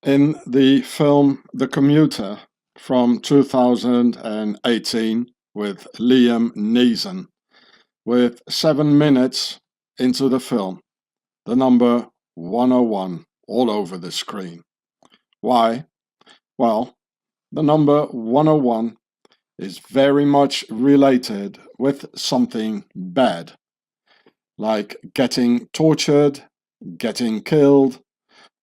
In the film The Commuter from 2018 with Liam Neeson, with 7 minutes into the film, the number 101 all over the screen. Why? Well, the number 101 is very much related with something bad, like getting tortured, getting killed,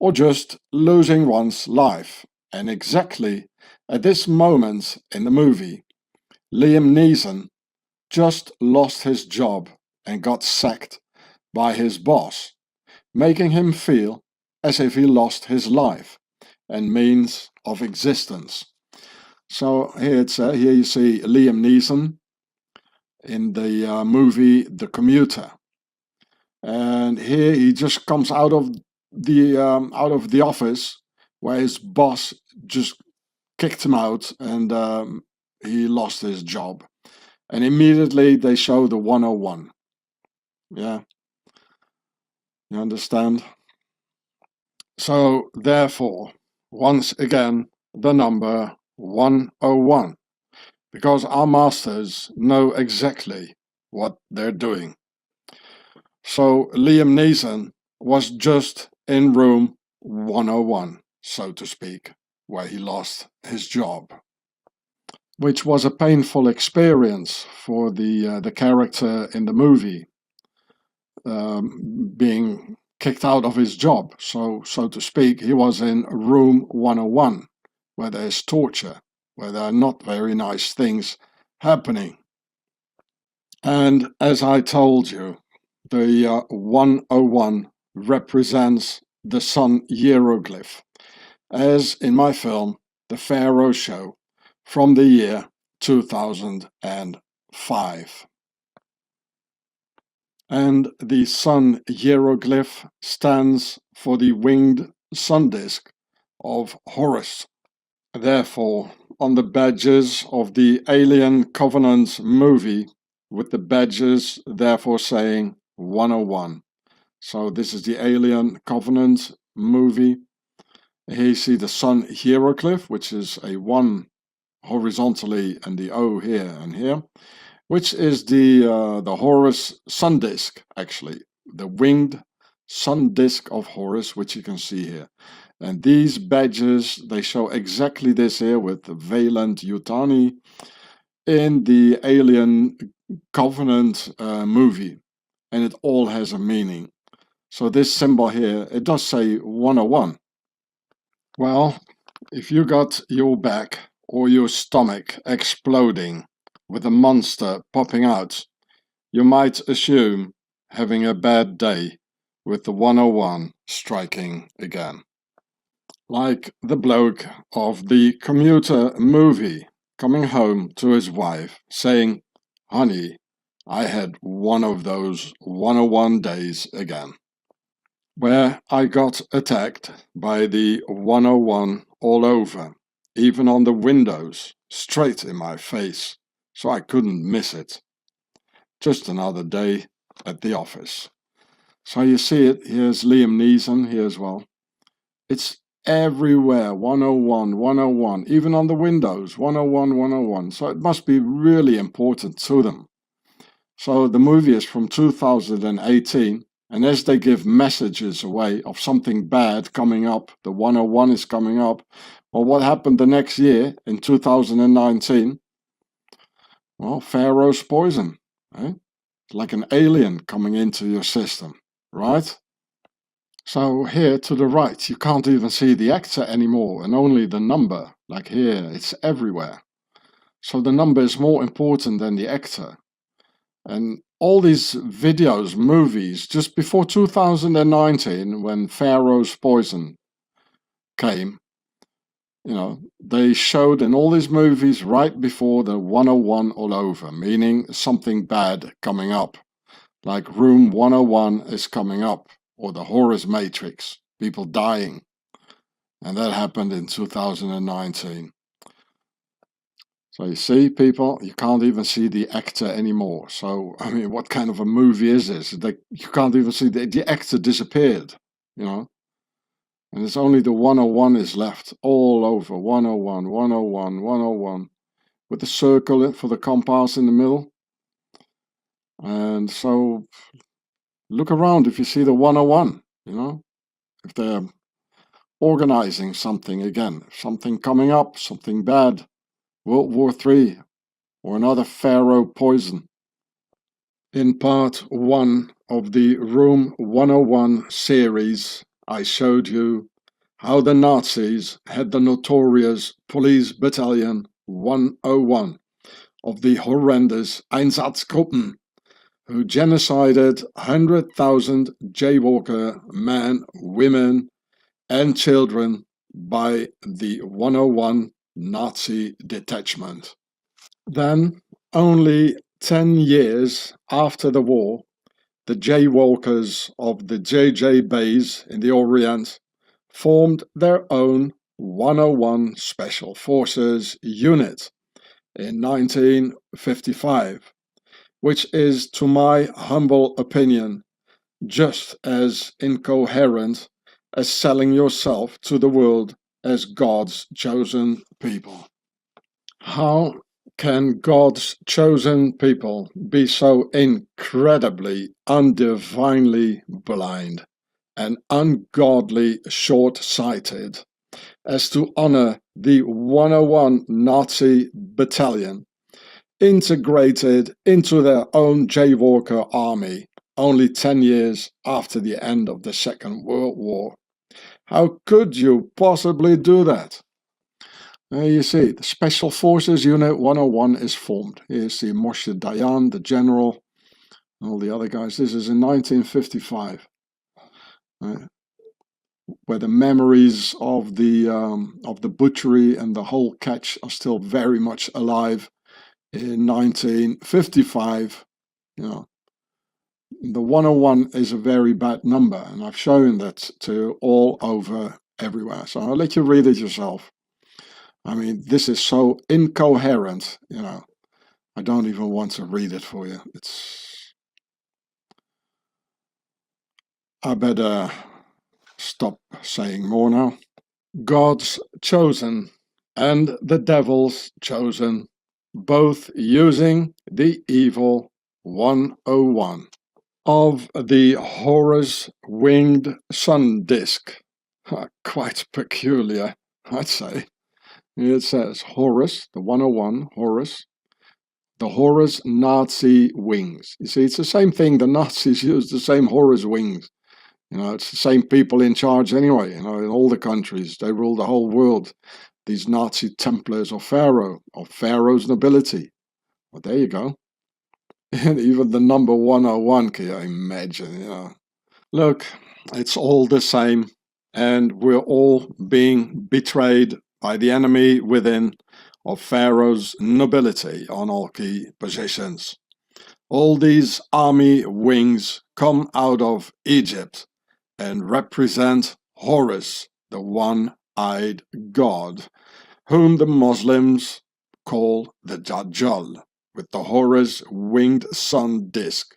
or just losing one's life. And exactly at this moment in the movie, Liam Neeson just lost his job and got sacked by his boss, making him feel as if he lost his life and means of existence. So here you see Liam Neeson in the movie The Commuter, and here he just comes out of the office where his boss just kicked him out, and he lost his job. And immediately they show the 101. Yeah, you understand? So therefore, once again, the number 101, because our masters know exactly what they're doing. So Liam Neeson was just in room 101, so to speak, where he lost his job, which was a painful experience for the character in the movie, being kicked out of his job. So to speak, he was in room 101, where there's torture, where there are not very nice things happening. And as I told you, the 101 represents the sun hieroglyph, as in my film, The Pharaoh Show, from the year 2005. And the sun hieroglyph stands for the winged sun disk of Horus. Therefore, on the badges of the Alien Covenant movie, with the badges therefore saying 101. So this is the Alien Covenant movie. Here you see the sun hieroglyph, which is a 1 horizontally and the O here and here, which is the Horus sun disk, actually, the winged sun disk of Horus, which you can see here. And these badges, they show exactly this here with the Wayland Yutani in the Alien Covenant movie, and it all has a meaning. So this symbol here, it does say 101. Well, if you got your back or your stomach exploding with a monster popping out, you might assume having a bad day with the 101 striking again. Like the bloke of the Commuter movie coming home to his wife saying, "Honey, I had one of those 101 days again," where I got attacked by the 101 all over, even on the windows, straight in my face, so I couldn't miss it. Just another day at the office. So you see it, here's Liam Neeson here as well. It's everywhere, 101, 101, even on the windows, 101, 101. So it must be really important to them. So the movie is from 2018, and as they give messages away of something bad coming up, the 101 is coming up. Well, what happened the next year in 2019? Well, Pharaoh's poison, eh? Like an alien coming into your system, right? So here to the right, you can't even see the actor anymore and only the number. Like here, it's everywhere. So the number is more important than the actor. And all these videos, movies, just before 2019, when Pharaoh's poison came, you know, they showed in all these movies right before the 101 all over, meaning something bad coming up. Like room 101 is coming up, or the Horus Matrix, people dying. And that happened in 2019. So you see, people, you can't even see the actor anymore. So, I mean, what kind of a movie is this? Like, you can't even see the actor disappeared, you know? And it's only the 101 is left all over. 101, 101, 101. With the circle for the compass in the middle. And so look around if you see the 101, you know, if they're organizing something again, something coming up, something bad, World War III, or another Pharaoh poison. In part 1 of the Room 101 series, I showed you how the Nazis had the notorious Police Battalion 101 of the horrendous Einsatzgruppen, who genocided 100,000 jaywalker men, women and children by the 101 Nazi detachment. Then, only 10 years after the war, the jaywalkers of the JJ base in the Orient formed their own 101 Special Forces unit in 1955, which is, to my humble opinion, just as incoherent as selling yourself to the world as God's chosen people. How can God's chosen people be so incredibly undivinely blind and ungodly short-sighted as to honor the 101 Nazi battalion integrated into their own jaywalker army only 10 years after the end of the Second World War? How could you possibly do that? You see, the Special Forces Unit 101 is formed. Here's the Moshe Dayan, the general, and all the other guys. This is in 1955, where the memories of the butchery and the whole catch are still very much alive. In 1955, you know, the 101 is a very bad number, and I've shown that to all over everywhere. So I'll let you read it yourself. I mean, this is so incoherent, you know. I don't even want to read it for you. I better stop saying more now. God's chosen and the devil's chosen, both using the evil 101 of the Hross winged sun disk. Quite peculiar, I'd say. It says Hross, the 101, Hross, the Hross Nazi wings. You see, it's the same thing. The Nazis used the same Hross wings. You know, it's the same people in charge anyway, you know, in all the countries. They rule the whole world. These Nazi Templars or Pharaoh, or Pharaoh's nobility. Well, there you go. And even the number 101, can you imagine, you know. Look, it's all the same. And we're all being betrayed by the enemy within of Pharaoh's nobility on all key positions. All these army wings come out of Egypt and represent Horus, the one-eyed god, whom the Muslims call the Dajjal, with the Horus winged sun disk.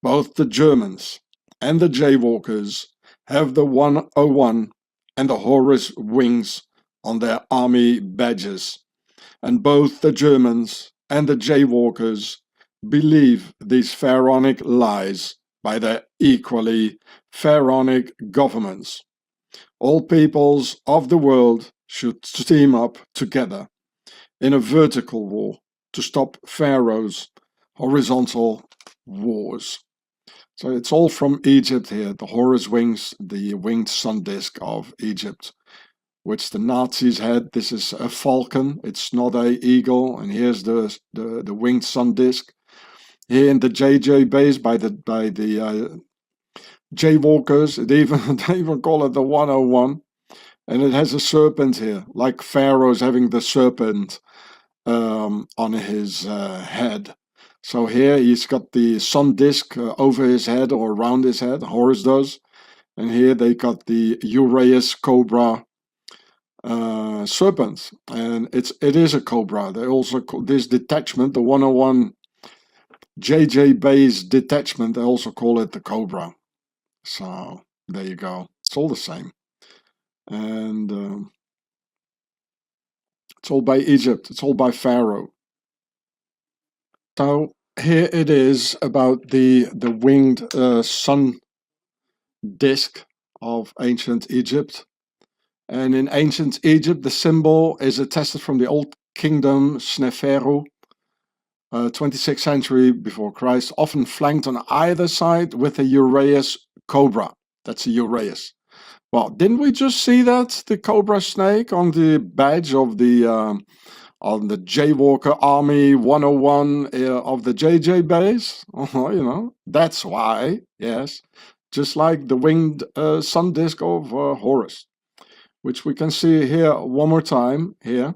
Both the Germans and the Jaywalkers have the 101 and the Horus wings on their army badges, and both the Germans and the Jaywalkers believe these pharaonic lies by their equally pharaonic governments. All peoples of the world should team up together in a vertical war to stop Pharaoh's horizontal wars. So it's all from Egypt here, the Horus wings, the winged sun disk of Egypt, which the Nazis had. This is a falcon, it's not a eagle, and here's the winged sun disk. Here in the JJ base by the Jaywalkers, they even call it the 101, and it has a serpent here, like Pharaoh's having the serpent on his head. So here he's got the sun disk over his head or around his head, Horus does, and here they got the Giureh cobra serpent, and it is a cobra. They also call this detachment, the 101 JJ base detachment, they also call it the cobra. So there you go, it's all the same. And it's all by Egypt, it's all by Pharaoh. So here it is about the winged sun disk of ancient Egypt. And in ancient Egypt, the symbol is attested from the Old Kingdom Sneferu, 26th century before Christ, often flanked on either side with a Giureh cobra. That's a Giureh. Well, didn't we just see that, the cobra snake, on the badge of the on the Jaywalker Army 101 of the JJ base? You know, that's why, yes. Just like the winged sun disk of Horus, which we can see here one more time here.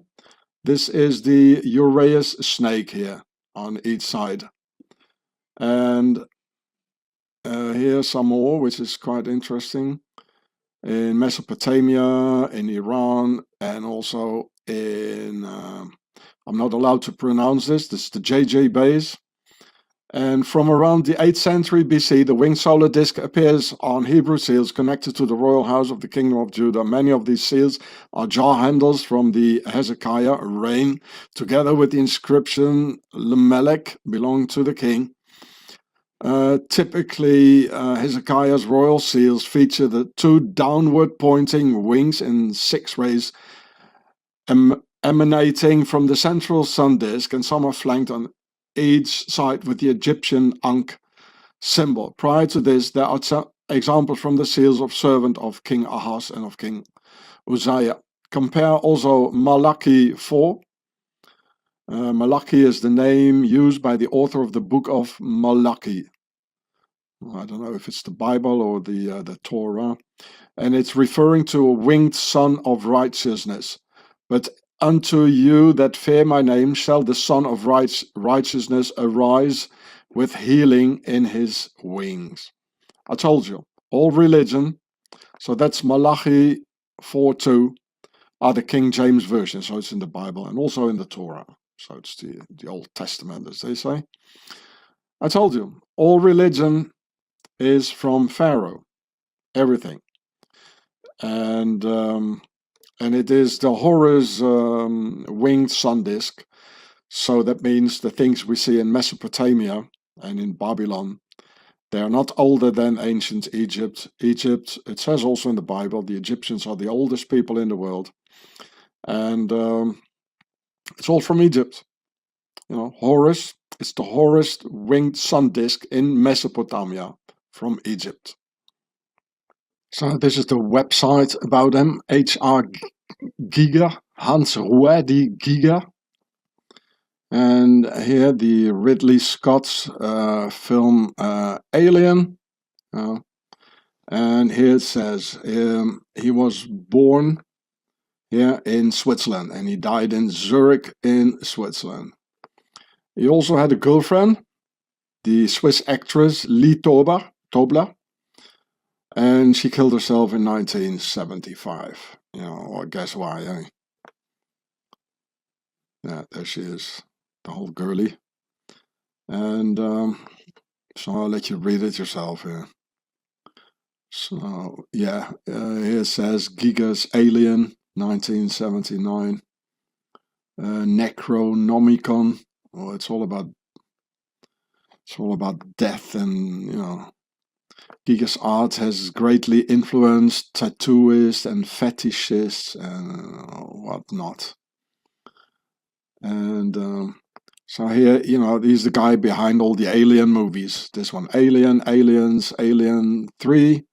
This is the Giureh snake here on each side. And here's some more, which is quite interesting. In Mesopotamia, in Iran, and also in, I'm not allowed to pronounce this is the JJ base. And from around the 8th century BC, the winged solar disk appears on Hebrew seals connected to the royal house of the Kingdom of Judah. Many of these seals are jar handles from the Hezekiah reign, together with the inscription Lamelech, belonging to the king. Typically, Hezekiah's royal seals feature the two downward pointing wings in 6 rays emanating from the central sun disk, and some are flanked on each side with the Egyptian Ankh symbol. Prior to this, there are examples from the seals of servant of King Ahaz and of King Uzziah. Compare also Malachi 4. Malachi is the name used by the author of the book of Malachi. I don't know if it's the Bible or the Torah. And it's referring to a winged son of righteousness. But unto you that fear my name shall the Son of righteousness arise with healing in his wings. I told you, all religion, so that's Malachi 4:2, are the King James Version, so it's in the Bible and also in the Torah. So it's the Old Testament, as they say. I told you, all religion is from Pharaoh, everything. And it is the Horus winged sun disk. So that means the things we see in Mesopotamia and in Babylon, they are not older than ancient Egypt. Egypt, it says also in the Bible, the Egyptians are the oldest people in the world. And it's all from Egypt. You know, Horus, it's the Horus winged sun disk in Mesopotamia from Egypt. So this is the website about them, H.R. Giger, Hans Ruedi Giger. And here the Ridley Scott's film Alien. And here it says he was born here in Switzerland and he died in Zurich in Switzerland. He also had a girlfriend, the Swiss actress Lee Tobler, and she killed herself in 1975. You know, well, guess why, eh? Yeah, there she is, the whole girly. And so I'll let you read it yourself here. So, yeah, here it says Giger's Alien, 1979. Necronomicon. Well, it's all about death, and you know, Giger's art has greatly influenced tattooists and fetishists and whatnot. And so here, you know, he's the guy behind all the Alien movies. This one, Alien, Aliens, Alien 3.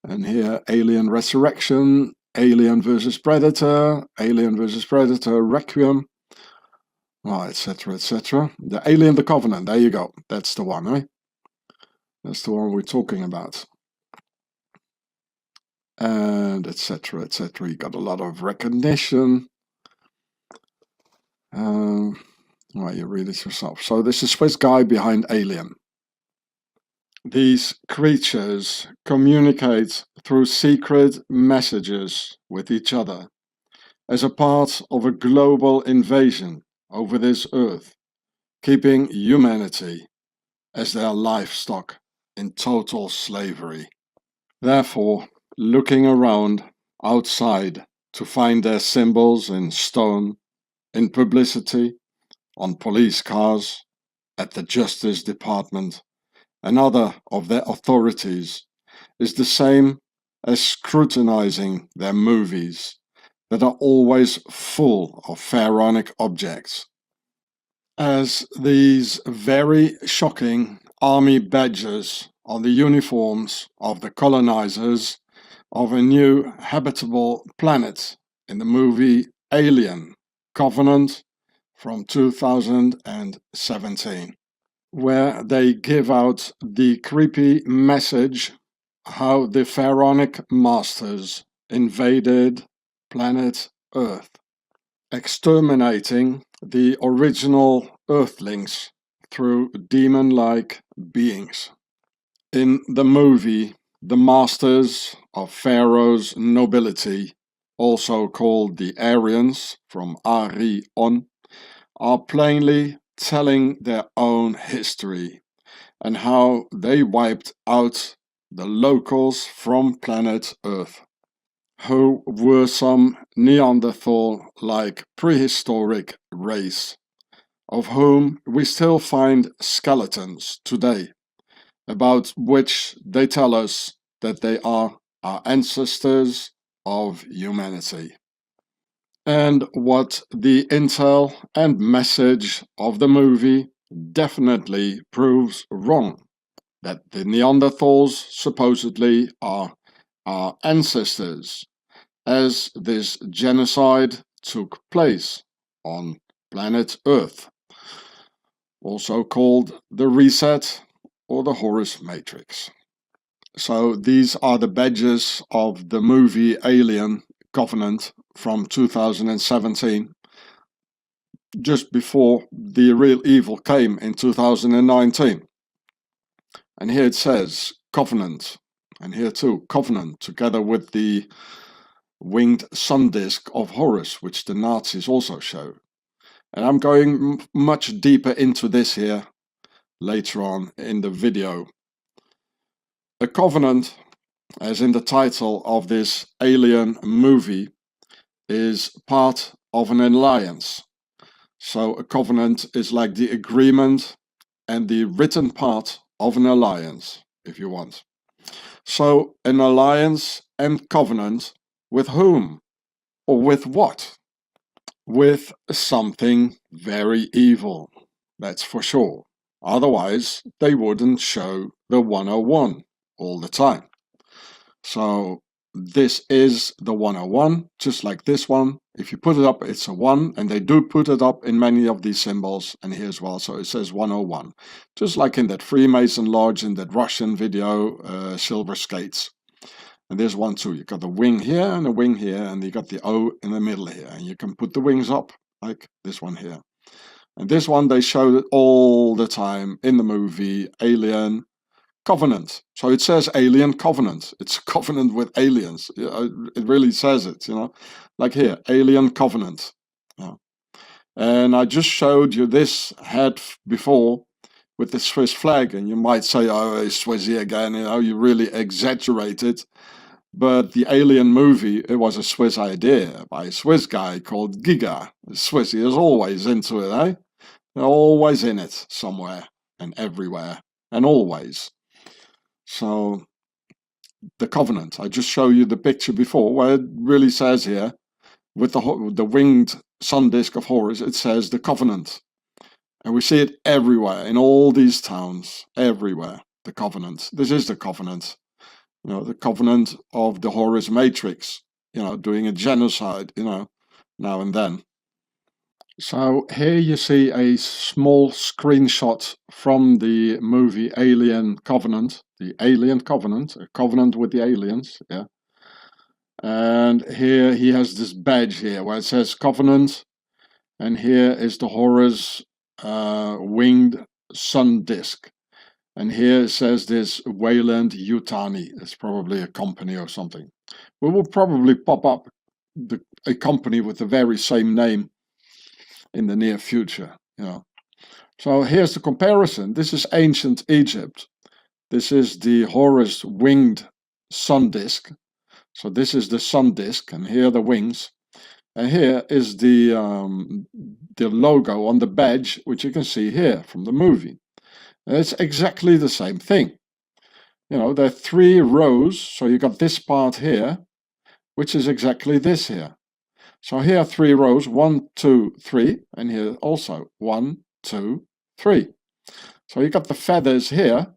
And here, Alien Resurrection, Alien vs. Predator, Alien vs. Predator, Requiem, etc., etc. The Alien the Covenant, there you go. That's the one, eh? That's the one we're talking about. And etc., etc. You got a lot of recognition. Well, you read it yourself. So this is Swiss guy behind Alien. These creatures communicate through secret messages with each other as a part of a global invasion over this earth, keeping humanity as their livestock in total slavery. Therefore, looking around, outside to find their symbols in stone, in publicity, on police cars, at the Justice Department, and other of their authorities, is the same as scrutinizing their movies that are always full of pharaonic objects. As these very shocking army badges on the uniforms of the colonizers of a new habitable planet in the movie Alien Covenant from 2017, where they give out the creepy message how the pharaonic masters invaded planet Earth, exterminating the original Earthlings through demon-like beings. In the movie, the masters of Pharaoh's nobility, also called the Aryans from Ari-on, are plainly telling their own history and how they wiped out the locals from planet Earth, who were some Neanderthal-like prehistoric race, of whom we still find skeletons today, about which they tell us that they are our ancestors of humanity. And what the intel and message of the movie definitely proves wrong, that the Neanderthals supposedly are our ancestors, as this genocide took place on planet Earth, also called the Reset or the Hross Matrix. So these are the badges of the movie Alien Covenant from 2017, just before the real evil came in 2019. And here it says Covenant, and here too Covenant, together with the winged sun disk of Horus, which the Nazis also show. And I'm going much deeper into this here later on in the video. A covenant, as in the title of this alien movie, is part of an alliance. So a covenant is like the agreement and the written part of an alliance, if you want. So an alliance and covenant with whom? Or with what? With something very evil, that's for sure. Otherwise, they wouldn't show the 101 all the time. So this is the 101, just like this one. If you put it up, it's a 1, and they do put it up in many of these symbols, and here as well, so it says 101. Just like in that Freemason Lodge, in that Russian video, Silver Skates. And there's one too. You got the wing here and a wing here, and you got the O in the middle here, and you can put the wings up like this one here. And this one they showed it all the time in the movie Alien Covenant. So it says Alien Covenant. It's a covenant with aliens. It really says it, you know, like here, Alien Covenant. Yeah. And I just showed you this head before with the Swiss flag, and you might say, oh, Swissy again, you know, you really exaggerated. But the Alien movie, it was a Swiss idea by a Swiss guy called Giga. Swissy is always into it, eh? They're always in it, somewhere and everywhere and always. So the covenant, I just showed you the picture before where it really says here, with the winged sun disk of Horus, it says the covenant. And we see it everywhere, in all these towns, everywhere, the covenant. This is the covenant. You know, the covenant of the Hross Matrix, you know, doing a genocide, you know, now and then. So here you see a small screenshot from the movie Alien Covenant, the Alien Covenant, a covenant with the aliens, yeah. And here he has this badge here where it says Covenant, and here is the Hross winged sun disk. And here it says this Weyland-Yutani. It's probably a company or something. We will probably pop up a company with the very same name in the near future, you know. So here's the comparison. This is ancient Egypt. This is the Hross winged sun disk. So this is the sun disk, and here are the wings. And here is the logo on the badge, which you can see here from the movie. And it's exactly the same thing. You know, there are 3 rows, so you got this part here, which is exactly this here. So here are 3 rows, 1, 2, 3, and here also 1, 2, 3. So you got the feathers here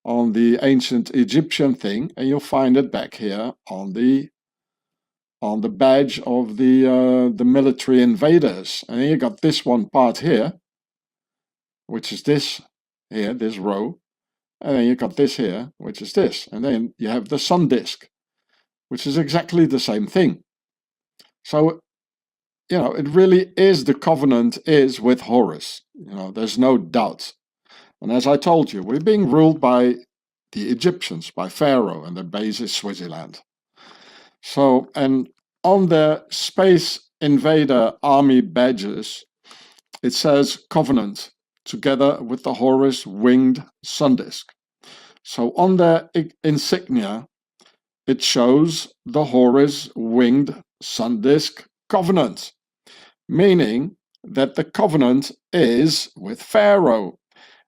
on the ancient Egyptian thing, and you'll find it back here on the badge of the military invaders. And then you got this one part here, which is this here, this row, and then you got this here, which is this, and then you have the sun disk, which is exactly the same thing. So, you know, it really is, the covenant is with Horus. You know, there's no doubt. And as I told you, we're being ruled by the Egyptians, by Pharaoh, and their base is Switzerland. So, and on the Space Invader Army badges, it says Covenant, together with the Horus winged sun disk. So on their insignia, it shows the Horus winged sun disk Covenant, meaning that the covenant is with Pharaoh,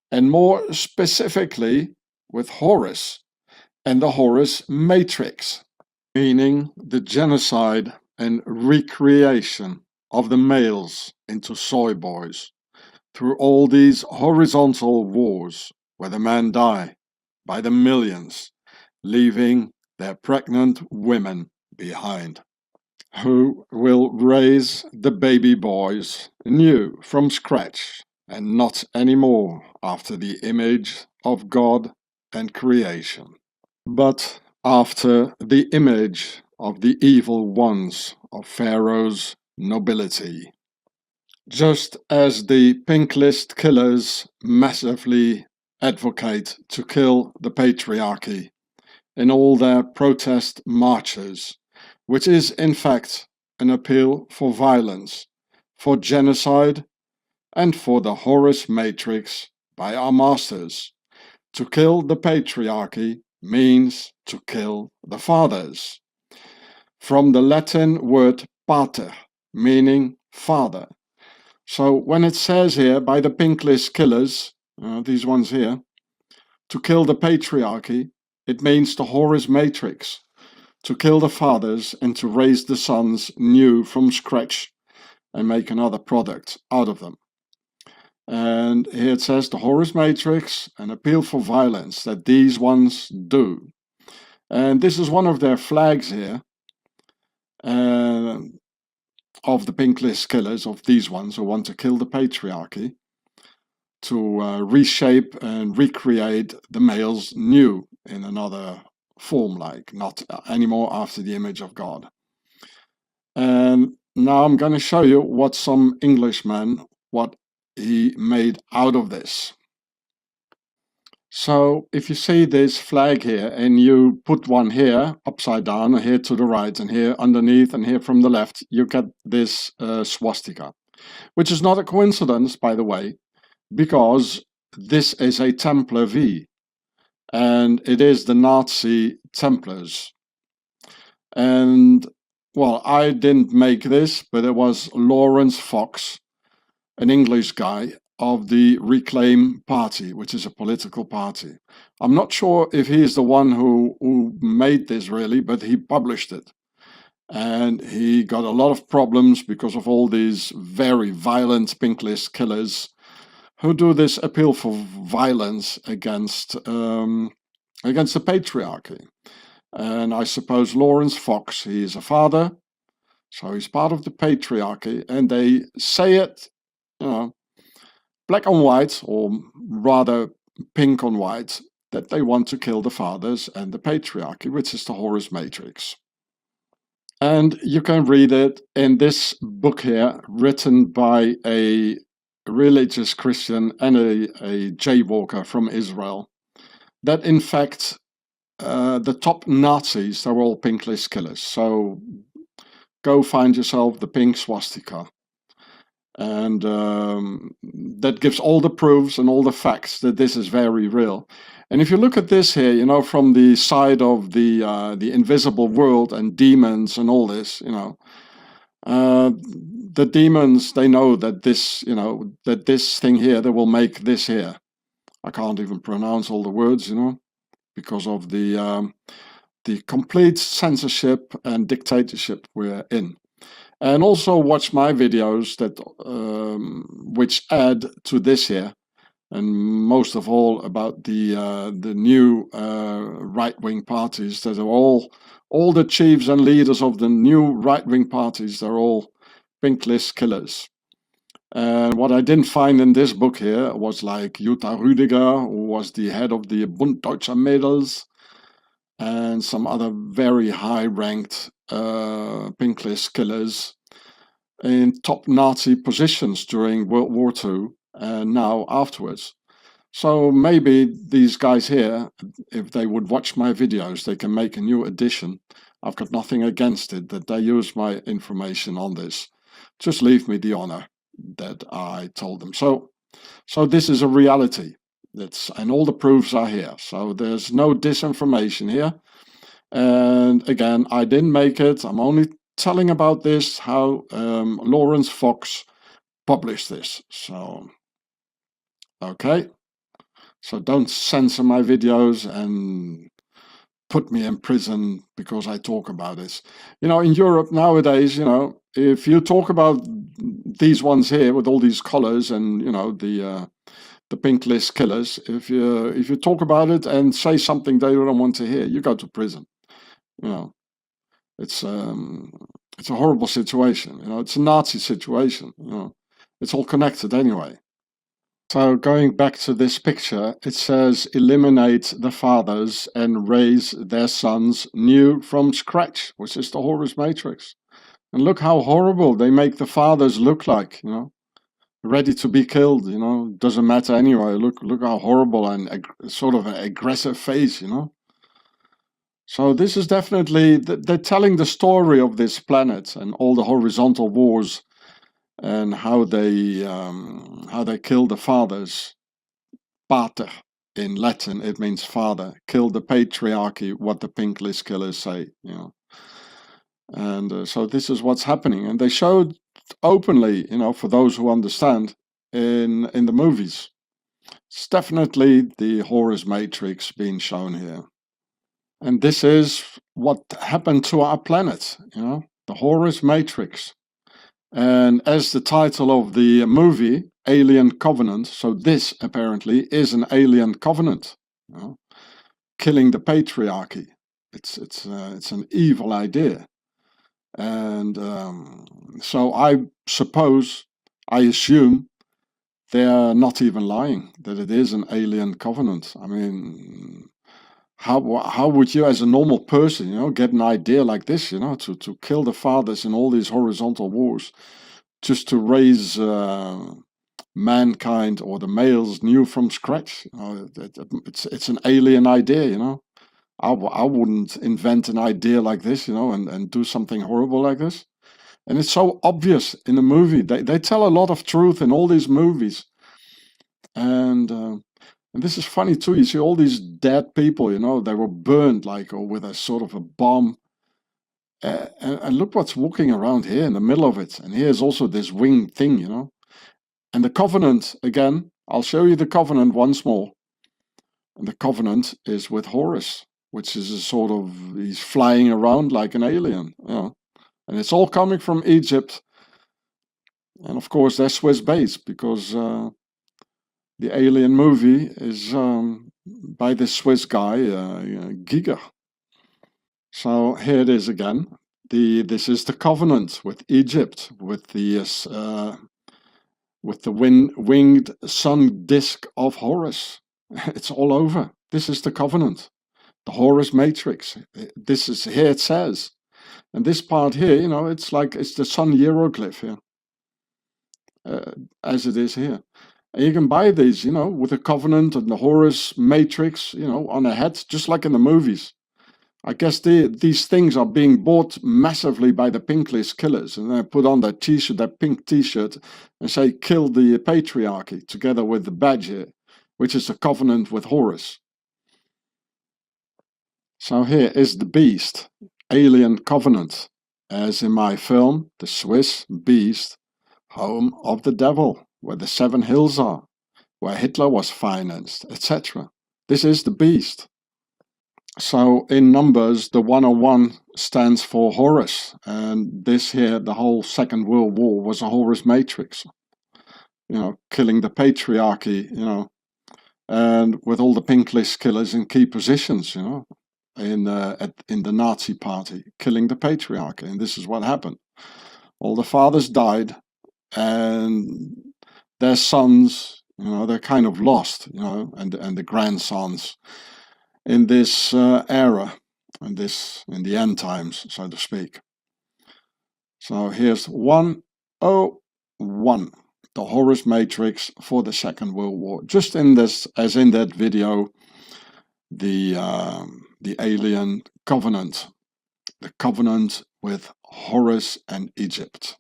and more specifically with Horus and the Horus matrix, meaning the genocide and recreation of the males into soy boys through all these horizontal wars where the men die by the millions, leaving their pregnant women behind, who will raise the baby boys new from scratch and not anymore after the image of God and creation, but after the image of the evil ones of Pharaoh's nobility. Just as the pink list killers massively advocate to kill the patriarchy in all their protest marches, which is in fact an appeal for violence, for genocide, and for the Horus matrix by our masters. To kill the patriarchy means to kill the fathers. From the Latin word pater, meaning father. So when it says here by the pink list killers, these ones here, to kill the patriarchy, it means the Horus matrix, to kill the fathers and to raise the sons new from scratch and make another product out of them. And here it says the Horus matrix, an appeal for violence that these ones do. And this is one of their flags here, of the pink list killers, of these ones who want to kill the patriarchy, to reshape and recreate the males new in another form, like not anymore after the image of God. And now I'm going to show you what some Englishman, what he made out of this. So if you see this flag here and you put one here upside down, and here to the right, and here underneath, and here from the left, you get this swastika, which is not a coincidence, by the way, because this is a Templar V, and it is the Nazi Templars. And well, I didn't make this, but it was Lawrence Fox, an English guy of the Reclaim Party, which is a political party. I'm not sure if he is the one who made this really, but he published it. And he got a lot of problems because of all these very violent pink list killers who do this appeal for violence against the patriarchy. And I suppose Lawrence Fox, he is a father, so he's part of the patriarchy, and they say it, you know, black on white, or rather pink on white, that they want to kill the fathers and the patriarchy, which is the Horus matrix. And you can read it in this book here, written by a religious Christian and a jaywalker from Israel, that in fact the top Nazis, they were all pink list killers. So go find yourself the pink swastika. And that gives all the proofs and all the facts that this is very real. And if you look at this here, you know, from the side of the invisible world and demons and all this, you know, the demons, they know that this, you know, that this thing here, they will make this here. I can't even pronounce all the words, you know, because of the complete censorship and dictatorship we're in. And also watch my videos that which add to this here, and most of all about the new right-wing parties that are all the chiefs and leaders of the new right-wing parties. They're all pink list killers. And what I didn't find in this book here was like Jutta Rüdiger, who was the head of the Bund Deutscher Mädels, and some other very high-ranked pink list killers in top Nazi positions during World War II and now afterwards. So maybe these guys here, if they would watch my videos, they can make a new edition. I've got nothing against it, that they use my information on this. Just leave me the honor that I told them. So this is a reality. And all the proofs are here. So there's no disinformation here. And again, I didn't make it. I'm only telling about this, how Lawrence Fox published this. So, okay. So don't censor my videos and put me in prison because I talk about this. You know, in Europe nowadays, you know, if you talk about these ones here with all these colors and, you know, the pink list killers, if you talk about it and say something they don't want to hear, you go to prison. You know, it's a horrible situation. You know, it's a Nazi situation. You know, it's all connected anyway. So going back to this picture, it says eliminate the fathers and raise their sons new from scratch, which is the Horus matrix. And look how horrible they make the fathers look like, you know, ready to be killed, you know, doesn't matter anyway. Look how horrible and sort of an aggressive face, you know. So this is definitely, they're telling the story of this planet and all the horizontal wars and how they kill the fathers. Parte in Latin, it means father. Kill the patriarchy, what the pink list killers say, you know. And so this is what's happening. And they showed openly, you know, for those who understand, in the movies. It's definitely the Horus matrix being shown here. And this is what happened to our planet, you know, the Horus matrix. And as the title of the movie, Alien Covenant, so this apparently is an alien covenant, you know, killing the patriarchy. It's an evil idea. And so I assume they're not even lying, that it is an alien covenant. I mean, how would you as a normal person, you know, get an idea like this, you know, to kill the fathers in all these horizontal wars, just to raise mankind or the males new from scratch? You know, it's an alien idea, you know. I wouldn't invent an idea like this, you know, and do something horrible like this. And it's so obvious in the movie. They tell a lot of truth in all these movies. And this is funny too. You see all these dead people, you know, they were burned like, or with a sort of a bomb. And look what's walking around here in the middle of it. And here's also this winged thing, you know. And the covenant, again, I'll show you the covenant once more. And the covenant is with Horus, which is a sort of, he's flying around like an alien, you know. And it's all coming from Egypt. And of course, they're Swiss based because the Alien movie is by this Swiss guy, Giger. So here it is again. This is the covenant with Egypt, with the winged sun disk of Horus. It's all over. This is the covenant, the Horus matrix. This is here it says, and this part here, you know, it's like it's the sun hieroglyph here, as it is here. And you can buy these, you know, with the covenant and the Horus matrix, you know, on a hat, just like in the movies. I guess these things are being bought massively by the pink list killers, and they put on their t-shirt, their pink t-shirt, and say kill the patriarchy, together with the badge here, which is a covenant with Horus. So here is the beast, alien covenant, as in my film, The Swiss Beast, home of the devil, where the 7 hills are, where Hitler was financed, etc. This is the beast. So in numbers, the 101 stands for Horus, and this here, the whole Second World War, was a Horus matrix. You know, killing the patriarchy, you know, and with all the pink list killers in key positions, you know, in the Nazi party, killing the patriarchy, and this is what happened. All the fathers died, and their sons, you know, they're kind of lost, you know, and the grandsons in this era, and this in the end times, so to speak. So here's 101, the Horus matrix for the Second World War. Just in this, as in that video, the alien covenant, the covenant with Horus and Egypt.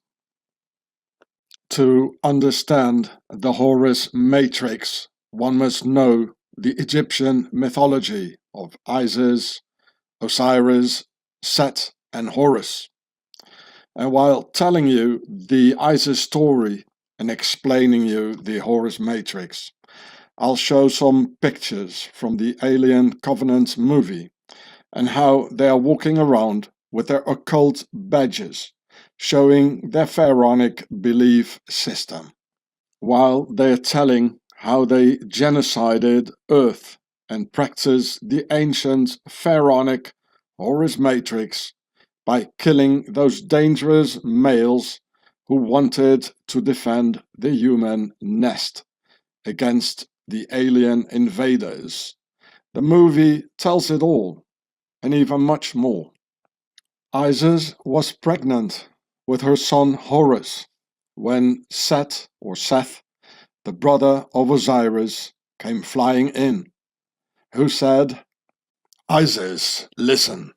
To understand the Horus matrix, one must know the Egyptian mythology of Isis, Osiris, Set, and Horus. And while telling you the Isis story and explaining you the Horus matrix, I'll show some pictures from the Alien Covenant movie and how they are walking around with their occult badges, showing their pharaonic belief system, while they're telling how they genocided Earth and practiced the ancient pharaonic Horus matrix by killing those dangerous males who wanted to defend the human nest against the alien invaders. The movie tells it all, and even much more. Isis was pregnant with her son Horus when Seth, the brother of Osiris, came flying in, who said, "Isis, listen,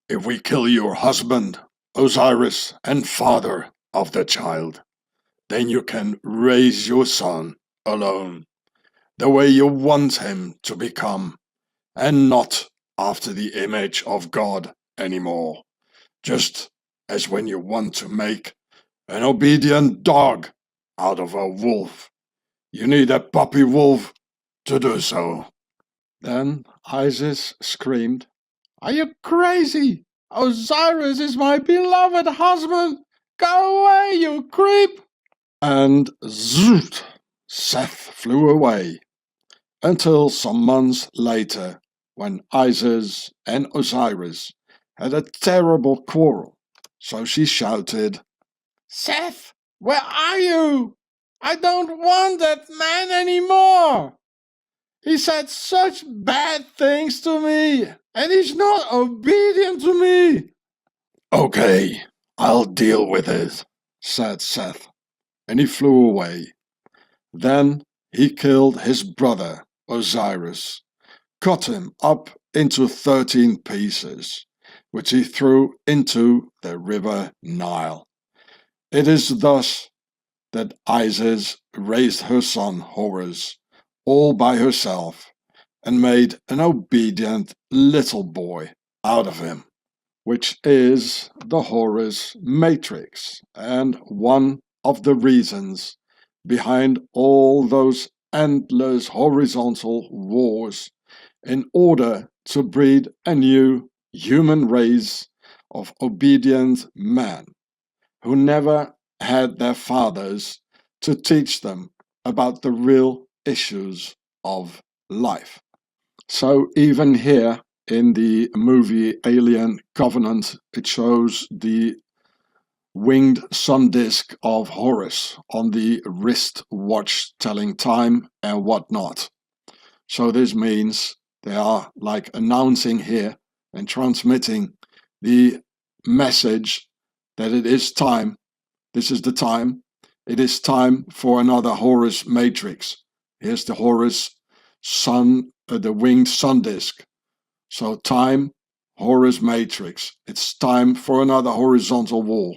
if we kill your husband, Osiris, and father of the child, then you can raise your son alone, the way you want him to become, and not after the image of God anymore, just as when you want to make an obedient dog out of a wolf. You need a puppy wolf to do so." Then Isis screamed, "Are you crazy? Osiris is my beloved husband! Go away, you creep!" And zoot, Seth flew away, until some months later, when Isis and Osiris had a terrible quarrel. So she shouted, "Seth, where are you? I don't want that man anymore. He said such bad things to me, and he's not obedient to me." "Okay, I'll deal with it," said Seth, and he flew away. Then he killed his brother, Osiris, cut him up into 13 pieces, which he threw into the river Nile. It is thus that Isis raised her son Horus all by herself and made an obedient little boy out of him, which is the Horus matrix, and one of the reasons behind all those endless horizontal wars in order to breed a new human race of obedient men who never had their fathers to teach them about the real issues of life. So even here in the movie Alien Covenant, it shows the winged sun disk of Horus on the wrist watch telling time and whatnot. So this means they are like announcing here and transmitting the message that it is time. This is the time. It is time for another Horus matrix. Here's the Horus sun, the winged sun disk. So time, Horus Matrix. It's time for another horizontal war,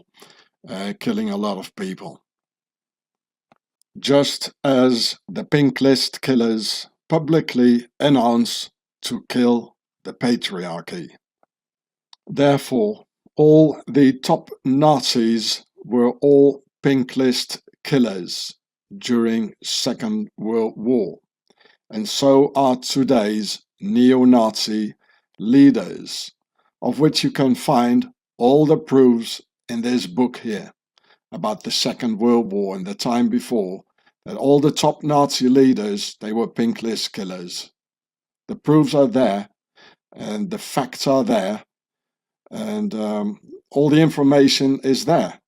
killing a lot of people. Just as the pink list killers publicly announce to kill the patriarchy. Therefore, all the top Nazis were all pink list killers during Second World War, and so are today's neo-Nazi leaders, of which you can find all the proofs in this book here about the Second World War and the time before, that all the top Nazi leaders, they were pink list killers. The proofs are there and the facts are there, and all the information is there.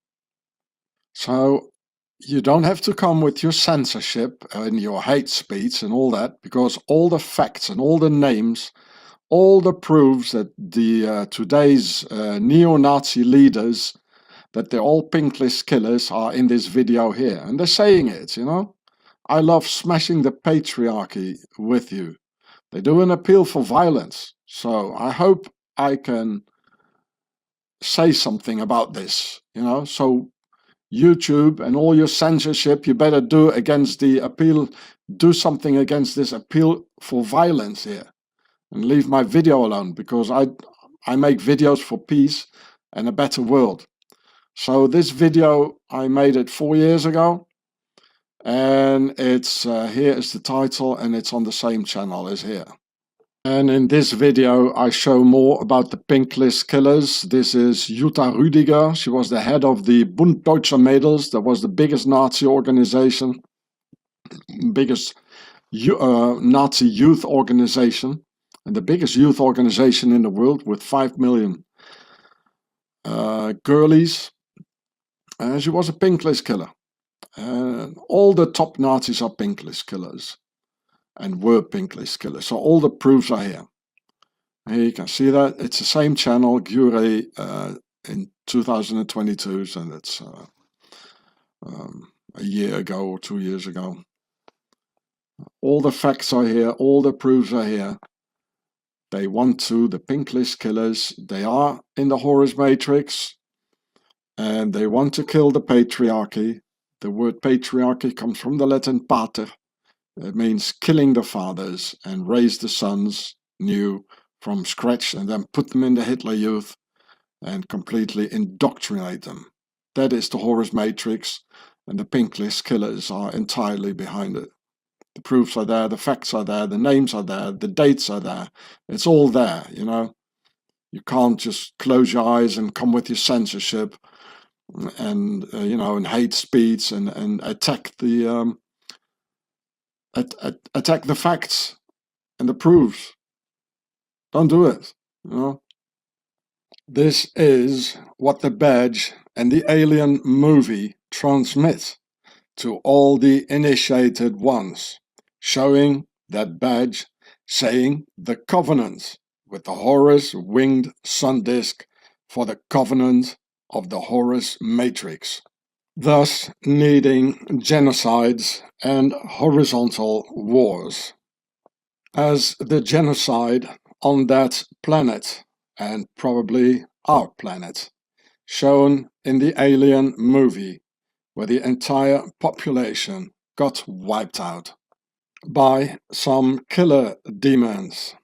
So you don't have to come with your censorship and your hate speech and all that, because all the facts and all the names, all the proofs that the today's neo-Nazi leaders, that they're all pink list killers, are in this video here. And they're saying it, you know. I love smashing the patriarchy with you. They do an appeal for violence. So I hope I can say something about this, you know. So YouTube and all your censorship, you better do against the appeal, do something against this appeal for violence here. And leave my video alone, because I make videos for peace and a better world. So this video, I made it 4 years ago, and it's here is the title, and it's on the same channel as here. And in this video I show more about the pink list killers. This is Jutta Rüdiger. She was the head of the Bund Deutscher Mädels. That was the biggest Nazi organization, biggest Nazi youth organization, and the biggest youth organization in the world, with 5 million girlies. She was a pink list killer. All the top Nazis are pink list killers, and were pink list killers. So all the proofs are here. Here you can see that. It's the same channel, Giureh, in 2022, so that's a year ago or 2 years ago. All the facts are here, all the proofs are here. They want to, the pink list killers, they are in the Horus Matrix, and they want to kill the patriarchy. The word patriarchy comes from the Latin pater. It means killing the fathers and raise the sons new from scratch, and then put them in the Hitler Youth and completely indoctrinate them. That is the Horus Matrix, and the pink list killers are entirely behind it. The proofs are there, the facts are there, the names are there, the dates are there. It's all there, you know. You can't just close your eyes and come with your censorship and you know, and hate speech and attack the attack the facts and the proofs. Don't do it, you know. This is what the badge and the Alien movie transmit to all the initiated ones, showing that badge, saying the covenant with the Horus winged sun disk for the covenant of the Horus Matrix, thus needing genocides and horizontal wars. As the genocide on that planet, and probably our planet, shown in the Alien movie, where the entire population got wiped out by some killer demons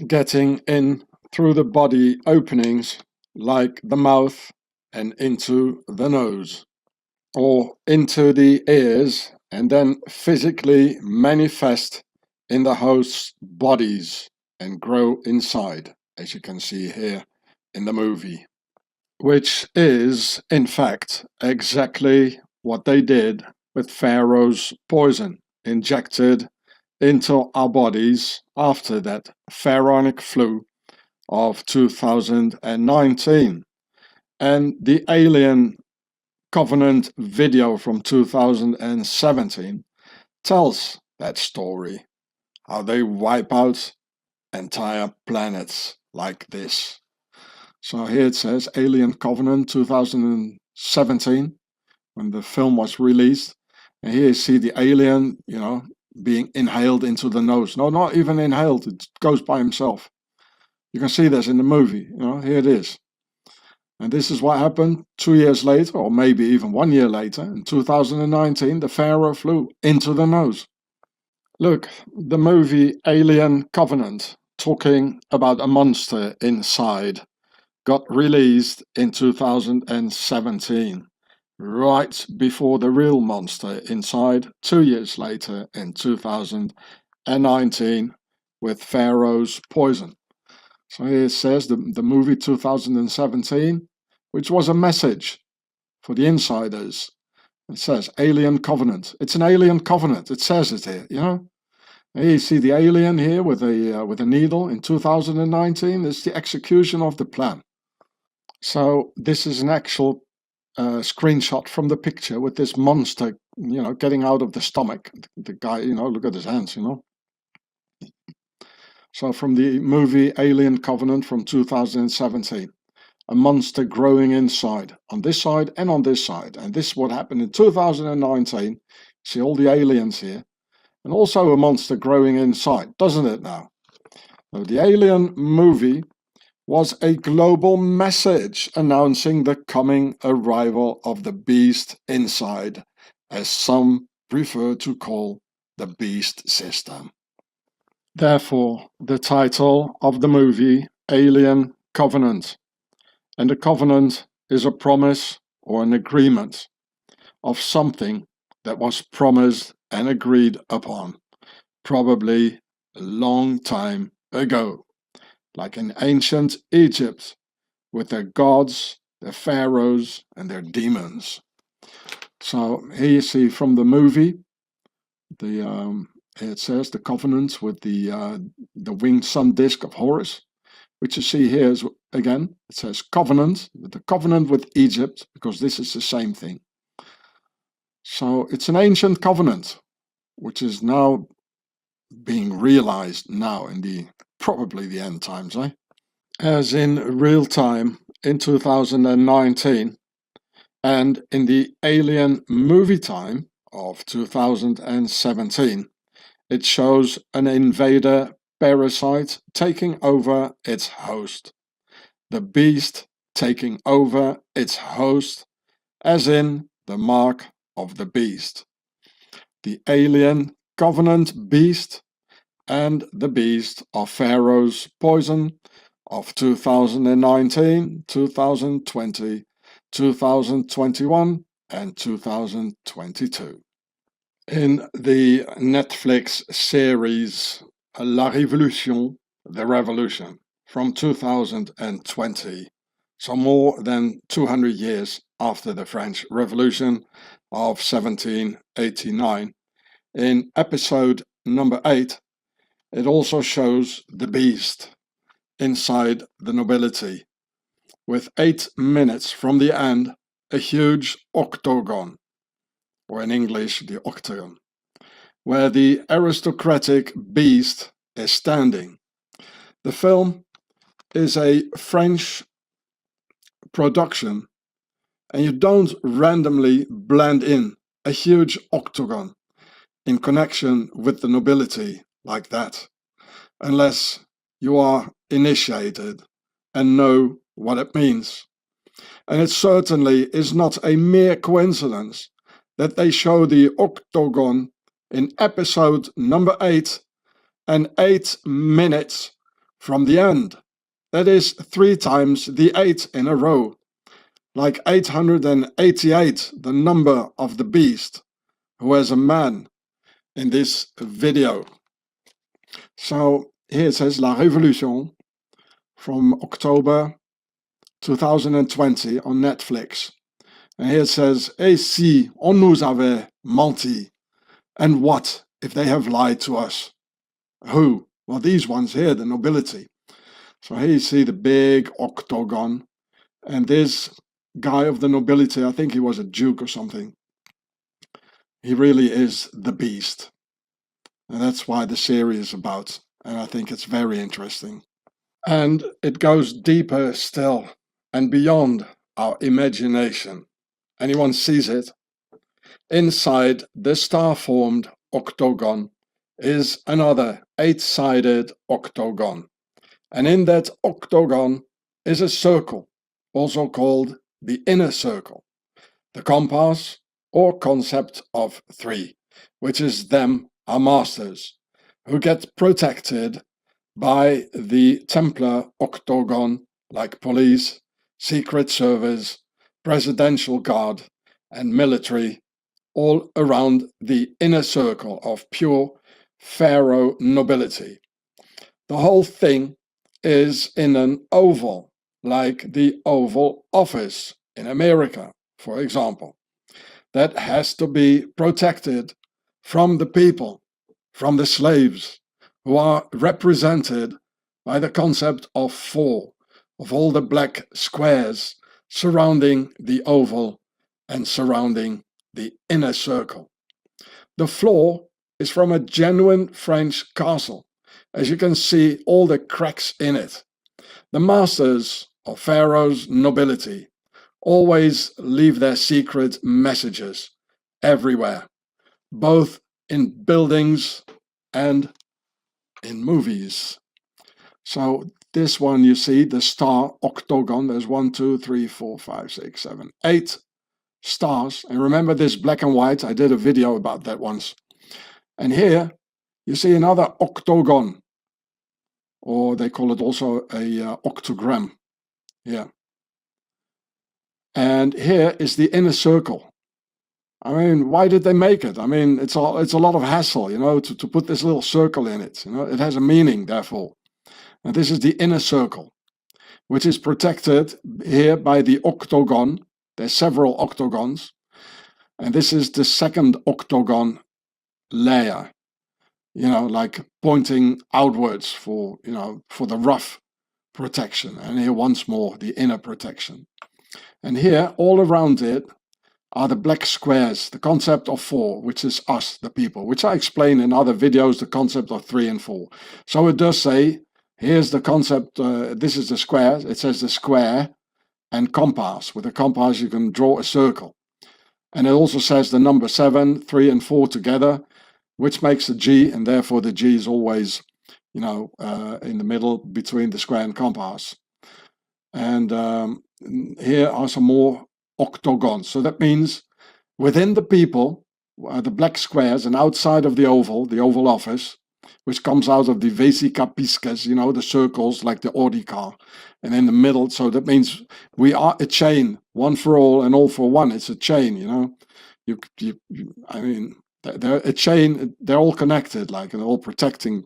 getting in through the body openings like the mouth and into the nose, or into the ears, and then physically manifest in the host's bodies and grow inside, as you can see here in the movie. Which is, in fact, exactly what they did with Pharaoh's poison, injected into our bodies after that pharaonic flu of 2019. And the Alien Covenant video from 2017 tells that story, how they wipe out entire planets like this. So here it says Alien Covenant 2017, when the film was released. And here you see the alien, you know, being inhaled into the nose. No, not even inhaled, it goes by himself. You can see this in the movie, here it is. And this is what happened 2 years later, or maybe even 1 year later. In 2019, the pharaoh flew into the nose. Look, the movie Alien Covenant, talking about a monster inside, got released in 2017, right before the real monster inside 2 years later in 2019 with Pharaoh's poison. So here it says the movie 2017, which was a message for the insiders. It says Alien Covenant. It's an alien covenant. It says it here, Here you see the alien here with a needle in 2019. It's the execution of the plan. So this is an actual screenshot from the picture with this monster, getting out of the stomach. The guy, look at his hands, So from the movie Alien Covenant from 2017, a monster growing inside, on this side and on this side. And this is what happened in 2019. See all the aliens here. And also a monster growing inside, doesn't it now? So the Alien movie was a global message announcing the coming arrival of the beast inside, as some prefer to call the beast system. Therefore, the title of the movie, Alien Covenant. And the covenant is a promise or an agreement of something that was promised and agreed upon, probably a long time ago, like in ancient Egypt, with their gods, their pharaohs, and their demons. So here you see from the movie, it says the covenant with the winged sun disk of Horus, which you see here is, again, it says covenant, the covenant with Egypt, because this is the same thing. So it's an ancient covenant, which is now being realized now in probably the end times, as in real time in 2019, and in the Alien movie time of 2017, it shows an invader parasite taking over its host, the beast taking over its host, as in the mark of the beast, the Alien Covenant beast, and the beast of Pharaoh's poison of 2019, 2020, 2021 and 2022. In the Netflix series La Révolution, The Revolution, from 2020, so more than 200 years after the French Revolution of 1789, in episode number 8, it also shows the beast inside the nobility, with 8 minutes from the end, a huge octagon, or in English, the octagon, where the aristocratic beast is standing. The film is a French production, and you don't randomly blend in a huge octagon in connection with the nobility like that, unless you are initiated and know what it means. And it certainly is not a mere coincidence that they show the octagon in episode number 8 and 8 minutes from the end. That is 3 times the 8 in a row, like 888, the number of the beast, who is a man in this video. So here it says La Révolution from October 2020 on Netflix. And here it says, Et si on nous avait menti? And what if they have lied to us? Who? Well, these ones here, the nobility. So here you see the big octagon. And this guy of the nobility, I think he was a duke or something. He really is the beast. And that's why the series is about. And I think it's very interesting. And it goes deeper still and beyond our imagination. Anyone sees it? Inside the star-formed octagon is another 8-sided octagon. And in that octagon is a circle, also called the inner circle, the compass or concept of three, which is them, our masters, who get protected by the Templar octagon, like police, secret service, presidential guard, and military, all around the inner circle of pure pharaoh nobility. The whole thing is in an oval, like the Oval Office in America, for example, that has to be protected from the people, from the slaves, who are represented by the concept of four, of all the black squares surrounding the oval and surrounding the inner circle. The floor is from a genuine French castle. As you can see, all the cracks in it. The masters of Pharaoh's nobility always leave their secret messages everywhere, both in buildings and in movies. So this one, you see the star octagon. There's 1, 2, 3, 4, 5, 6, 7, 8 stars. And remember this black and white? I did a video about that once. And here you see another octagon, or they call it also a octogram. Yeah. And here is the inner circle. I mean, why did they make it? I mean, it's a lot of hassle, you know, to put this little circle in it. You know, it has a meaning, therefore. And this is the inner circle, which is protected here by the octagon. There's several octagons. And this is the second octagon layer, you know, like pointing outwards for, you know, for the rough protection. And here once more, the inner protection. And here, all around it, are the black squares, the concept of four, which is us, the people, which I explain in other videos, the concept of 3 and 4. So it does say, here's the concept, this is the square, it says the square and compass. With a compass you can draw a circle. And it also says the number 7, 3 and 4 together, which makes a G, and therefore the G is always, you know, in the middle between the square and compass. And here are some more octagons. So that means within the people, the black squares, and outside of the Oval Office, which comes out of the vesicapiscas, you know, the circles like the Audi car, and in the middle, so that means we are a chain, one for all and all for one. It's a chain, you know. I mean, they're a chain, they're all connected, like, and they're all protecting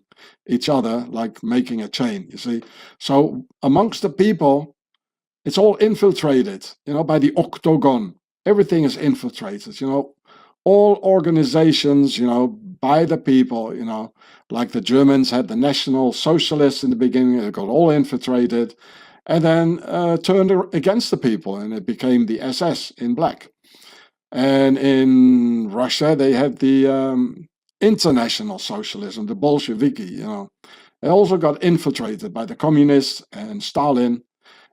each other, like making a chain, you see. So amongst the people, it's all infiltrated, you know, by the octagon. Everything is infiltrated, you know. All organizations, you know, by the people, you know, like the Germans had the National Socialists in the beginning, they got all infiltrated and then turned against the people, and it became the SS in black. And in Russia, they had the International Socialism, the Bolsheviki, you know. They also got infiltrated by the communists and Stalin.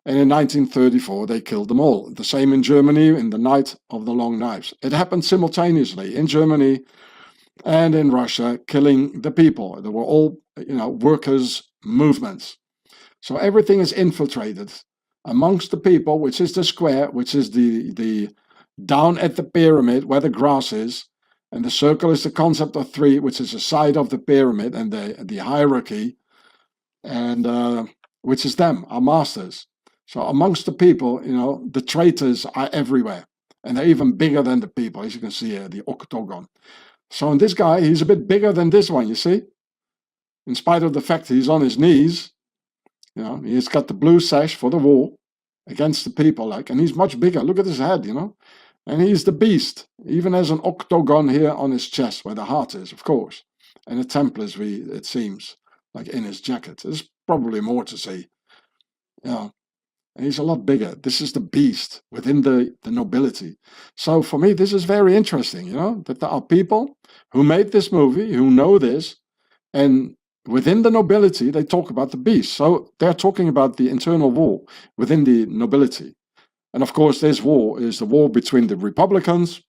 And in 1934, they killed them all. The same in Germany in the Night of the Long Knives. It happened simultaneously in Germany and in Russia, killing the people. They were all, you know, workers' movements. So everything is infiltrated amongst the people, which is the square, which is the down at the pyramid where the grass is. And the circle is the concept of 3, which is the side of the pyramid and the hierarchy, and which is them, our masters. So amongst the people, you know, the traitors are everywhere. And they're even bigger than the people, as you can see here, the octagon. So in this guy, he's a bit bigger than this one, you see? In spite of the fact he's on his knees, you know, he's got the blue sash for the wall against the people, like, and he's much bigger. Look at his head, you know? And he's the beast. He even has an octagon here on his chest, where the heart is, of course. And a Templars, it seems, like in his jacket. There's probably more to see. You know, and he's a lot bigger. This is the beast within the nobility. So for me, this is very interesting, you know, that there are people who made this movie, who know this, and within the nobility, they talk about the beast. So they're talking about the internal war within the nobility. And of course, this war is the war between the Republicans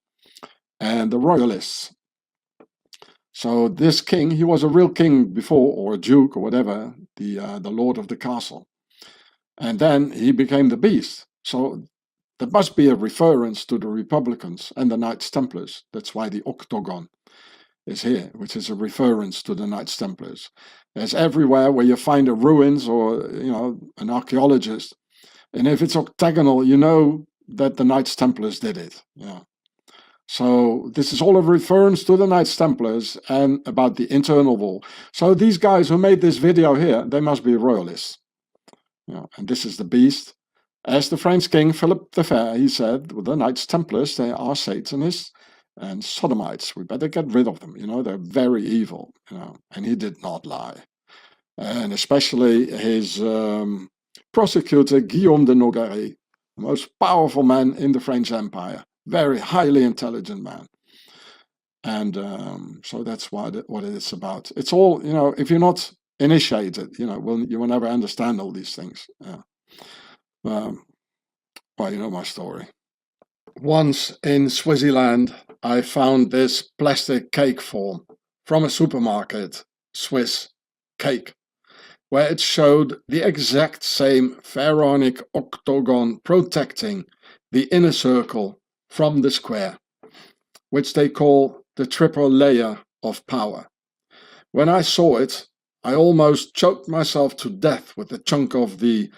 and the Royalists. So this king, he was a real king before, or a duke or whatever, the lord of the castle. And then he became the beast. So there must be a reference to the Republicans and the Knights Templars. That's why the octagon is here, which is a reference to the Knights Templars. There's everywhere where you find a ruins or, an archaeologist. And if it's octagonal, you know that the Knights Templars did it. Yeah. So this is all a reference to the Knights Templars and about the internal wall. So these guys who made this video here, they must be royalists. And this is the beast. As the French king Philip the Fair, he said, well, the Knights Templars, they are Satanists and sodomites. We better get rid of them. They're very evil. And he did not lie. And especially his prosecutor, Guillaume de Nogaret, the most powerful man in the French Empire. Very highly intelligent man. And so that's what it is about. It's all, if you're not initiated, you will never understand all these things. Yeah. Well, you know my story. Once in Swaziland, I found this plastic cake form from a supermarket, Swiss cake, where it showed the exact same pharaonic octagon protecting the inner circle from the square, which they call the triple layer of power. When I saw it, I almost choked myself to death with a chunk of the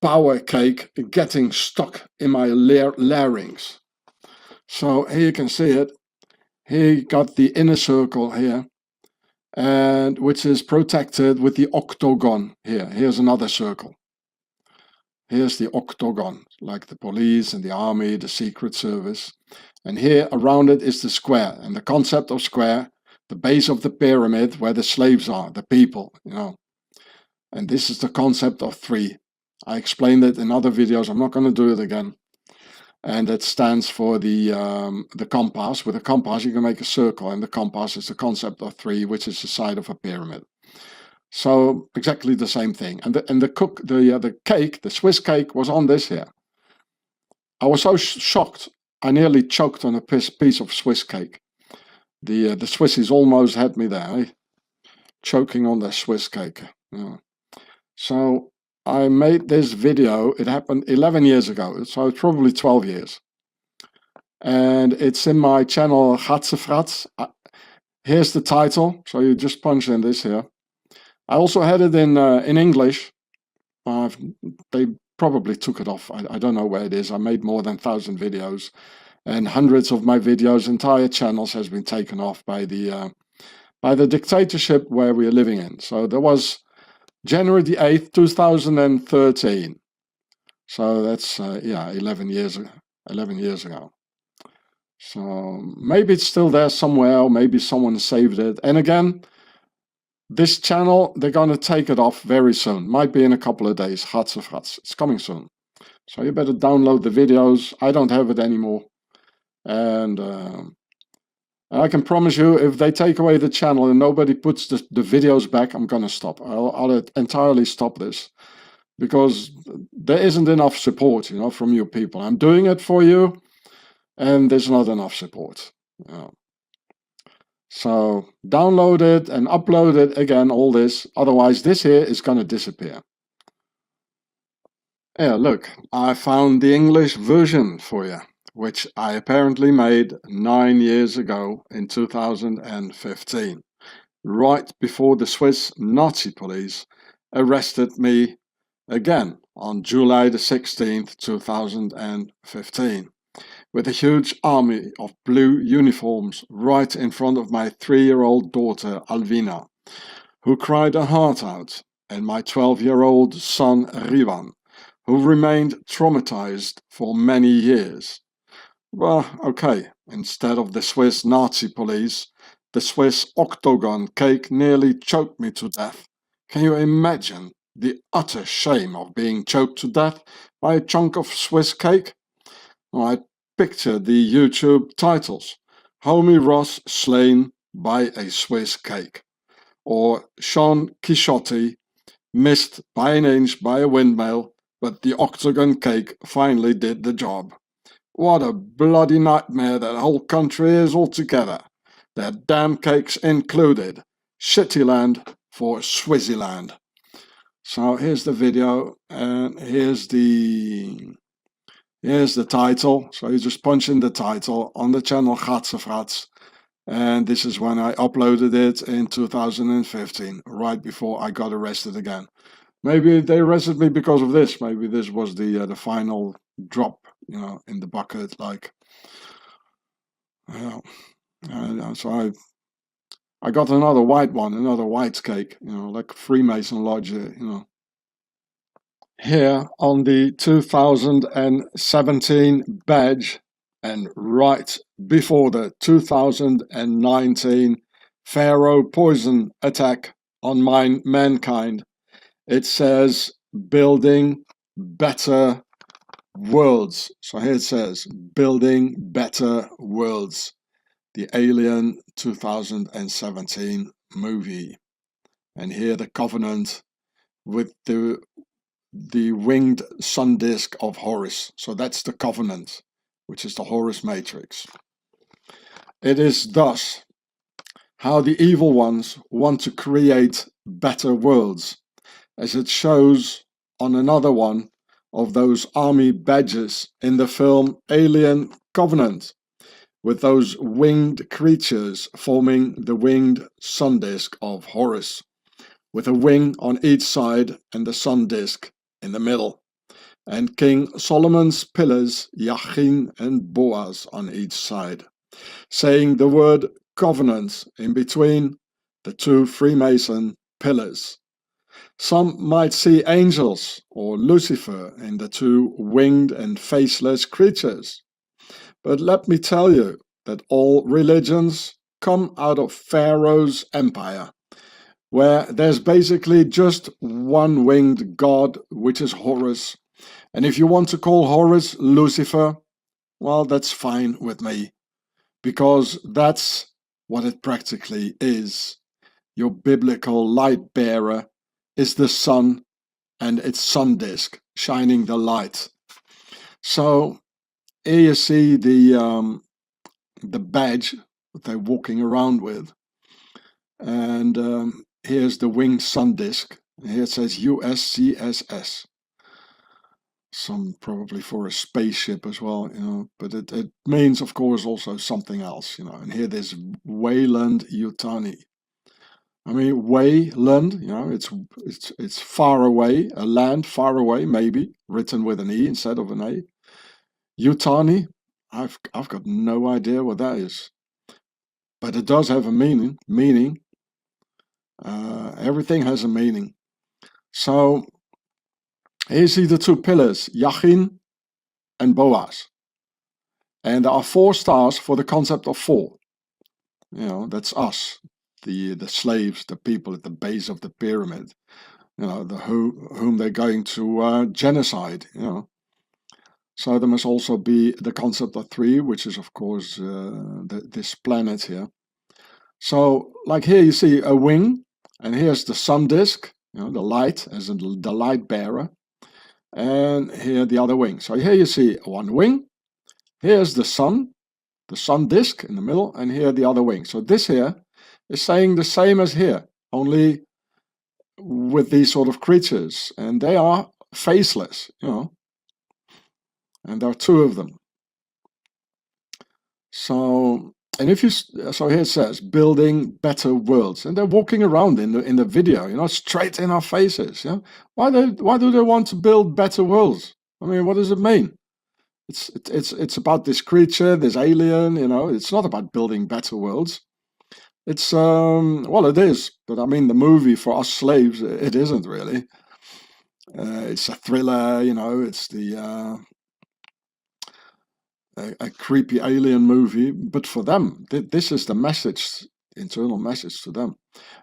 power cake getting stuck in my larynx. So here you can see it. Here you got the inner circle here, and which is protected with the octagon here. Here's another circle. Here's the octagon, like the police and the army, the secret service. And here around it is the square. And the concept of square, the base of the pyramid where the slaves are, the people, And this is the concept of three. I explained it in other videos. I'm not going to do it again. And it stands for the compass. With a compass, you can make a circle. And the compass is the concept of three, which is the side of a pyramid. So exactly the same thing. And the cake, the Swiss cake, was on this here. I was so shocked, I nearly choked on a piece of Swiss cake. The Swissies almost had me there, choking on their Swiss cake. Yeah. So I made this video. It happened 11 years ago, so it's probably 12 years. And it's in my channel Gatse. Here's the title, so you just punch in this here. I also had it in English. They probably took it off. I don't know where it is. I made more than 1,000 videos, and hundreds of my videos, entire channels, has been taken off by the dictatorship where we are living in. So there was January the 8th, 2013. So that's 11 years ago. So maybe it's still there somewhere, or maybe someone saved it. And again, this channel, they're going to take it off very soon. Might be in a couple of days. Gatse. It's coming soon. So you better download the videos. I don't have it anymore. And I can promise you, if they take away the channel and nobody puts the videos back, I'm going to stop. I'll entirely stop this. Because there isn't enough support, from you people. I'm doing it for you, and there's not enough support. So download it and upload it again, all this. Otherwise, this here is going to disappear. Yeah, look, I found the English version for you, which I apparently made 9 years ago in 2015, right before the Swiss Nazi police arrested me again on July the 16th, 2015. With a huge army of blue uniforms right in front of my 3-year-old daughter Alvina, who cried her heart out, and my 12-year-old son Rivan, who remained traumatized for many years. Well, okay, instead of the Swiss Nazi police, the Swiss octagon cake nearly choked me to death. Can you imagine the utter shame of being choked to death by a chunk of Swiss cake? I picture the YouTube titles: Homie Hross slain by a Swiss cake, or Sean Quixote missed by an inch by a windmill, but the octagon cake finally did the job. What a bloody nightmare that whole country is altogether. They're damn cakes included. Shittyland for Swissyland. So here's the video, and here's the title. So you just punch in the title on the channel Gatse, and this is when I uploaded it in 2015, right before I got arrested again. Maybe they arrested me because of this. Maybe this was the final drop, you know, in the bucket. Like, so I got another white one, another white cake, you know, like Freemason Lodge, you know. Here on the 2017 badge, and right before the 2019 Pharaoh poison attack on mankind, it says building better worlds. So here it says building better worlds, the Alien 2017 movie. And here the Covenant with the winged sun disk of Horus. So that's the Covenant, which is the Horus matrix. It is thus how the evil ones want to create better worlds, as it shows on another one of those army badges in the film Alien Covenant, with those winged creatures forming the winged sun disk of Horus, with a wing on each side and the sun disk in the middle, and King Solomon's pillars, Yachin and Boaz, on each side, saying the word covenant in between the two Freemason pillars. Some might see angels or Lucifer in the two winged and faceless creatures. But let me tell you that all religions come out of Pharaoh's empire, where there's basically just one winged god, which is Horus. And if you want to call Horus Lucifer, well, that's fine with me, because that's what it practically is. Your biblical light bearer is the sun and its sun disk shining the light. So here you see the badge that they're walking around with, and here's the winged sun disk. Here it says USCSS. Some probably for a spaceship as well, you know, but it means, of course, also something else, you know. And here there's Wayland Yutani. I mean, Wayland, you know, it's far away, a land far away, maybe written with an E instead of an A. Yutani, I've got no idea what that is, but it does have a meaning. Everything has a meaning. So here you see the two pillars, Yachin and Boaz. And there are 4 stars for the concept of 4. You know, that's us, the slaves, the people at the base of the pyramid, you know, whom they're going to genocide, you know. So there must also be the concept of 3, which is, of course, this planet here. So, like here you see a wing, and here's the sun disk, you know, the light, as in the light bearer. And here the other wing. So here you see one wing, here's the sun disk in the middle, and here the other wing. So this here is saying the same as here, only with these sort of creatures, and they are faceless, you know, and there are 2 of them. So, and if you, so here it says building better worlds, and they're walking around in the video, you know, straight in our faces. Yeah, why do they want to build better worlds? I mean, what does it mean? It's about this creature, this alien, you know. It's not about building better worlds. It's well, it is, but I mean, the movie for us slaves, it isn't really. It's a thriller, you know. It's a creepy alien movie, but for them, this is the message, internal message to them.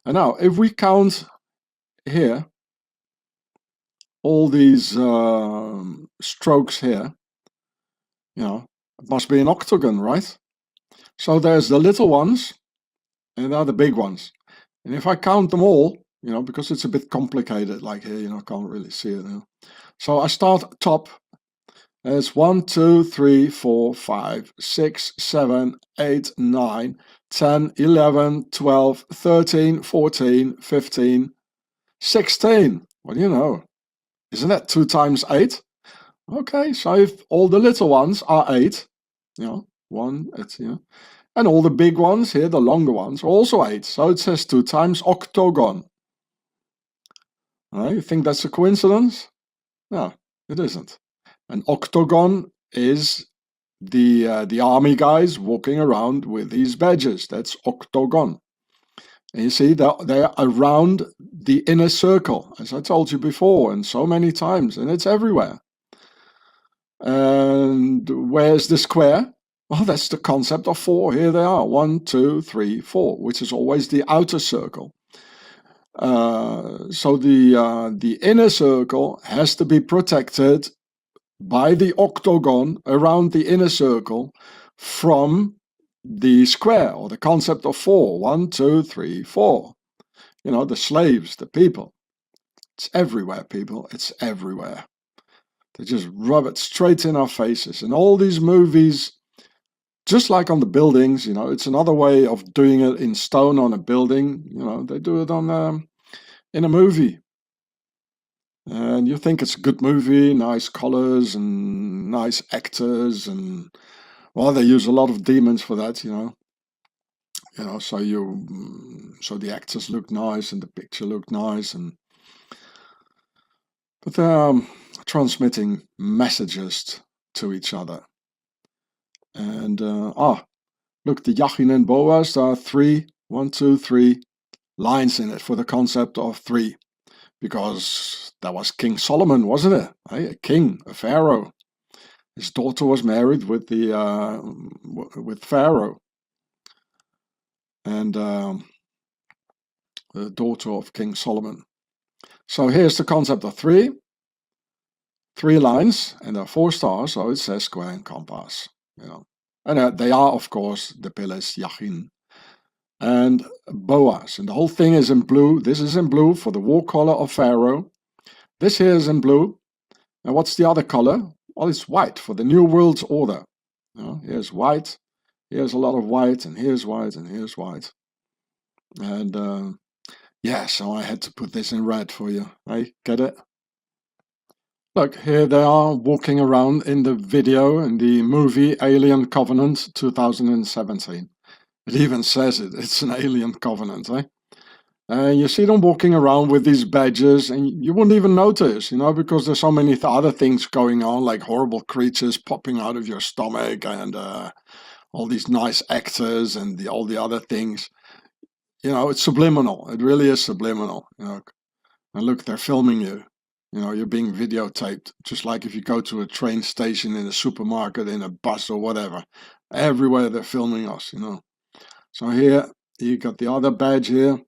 And now, if we count here all these strokes here, you know, it must be an octagon, right? So there's the little ones, and there are the big ones. And if I count them all, you know, because it's a bit complicated, like here, you know, I can't really see it now. So I start top, There's 1, 2, 3, 4, 5, 6, 7, 8, 9, 10, 11, 12, 13, 14, 15, 16. What do you know? Isn't that 2 times 8? Okay, so if all the little ones are 8, you know, 1, it's, you know, and all the big ones here, the longer ones, are also 8. So it says 2 times octagon. You think that's a coincidence? No, it isn't. An octagon is the army guys walking around with these badges. That's octagon. And you see that they're around the inner circle, as I told you before, and so many times, and it's everywhere. And where's the square? Well, that's the concept of 4. Here they are, 1, 2, 3, 4, which is always the outer circle. So the inner circle has to be protected by the octagon around the inner circle from the square, or the concept of 4. 1, 2, 3, 4. You know, the slaves, the people. It's everywhere, people. It's everywhere. They just rub it straight in our faces. And all these movies, just like on the buildings, you know, it's another way of doing it in stone on a building. You know, they do it on in a movie. And you think it's a good movie, nice colors and nice actors, and well, they use a lot of demons for that, you know. You know, so the actors look nice and the picture look nice, but they're transmitting messages to each other. And look, the Yachin and Boaz, there are 3, 1, 2, 3 lines in it for the concept of 3, because that was King Solomon, wasn't it? A king, a pharaoh. His daughter was married with Pharaoh, and the daughter of King Solomon. So here's the concept of 3 lines, and there are 4 stars, so it says square and compass, you know. And they are, of course, the pillars Yachin and Boaz, and the whole thing is in blue. This is in blue for the war color of Pharaoh. This here is in blue, and what's the other color? Well, it's white for the New World Order. You know, here's white, here's a lot of white, and here's white, and here's white. And yeah, so I had to put this in red for you. Hey, get it? Look, here they are walking around in the video in the movie Alien Covenant 2017. It even says it, it's an alien covenant, eh? You see them walking around with these badges, and you wouldn't even notice, you know, because there's so many other things going on, like horrible creatures popping out of your stomach, and all these nice actors, and all the other things. You know, it's subliminal. It really is subliminal, you know. And look, they're filming you. You know, you're being videotaped, just like if you go to a train station, in a supermarket, in a bus or whatever. Everywhere they're filming us, you know. So here, you got the other badge here.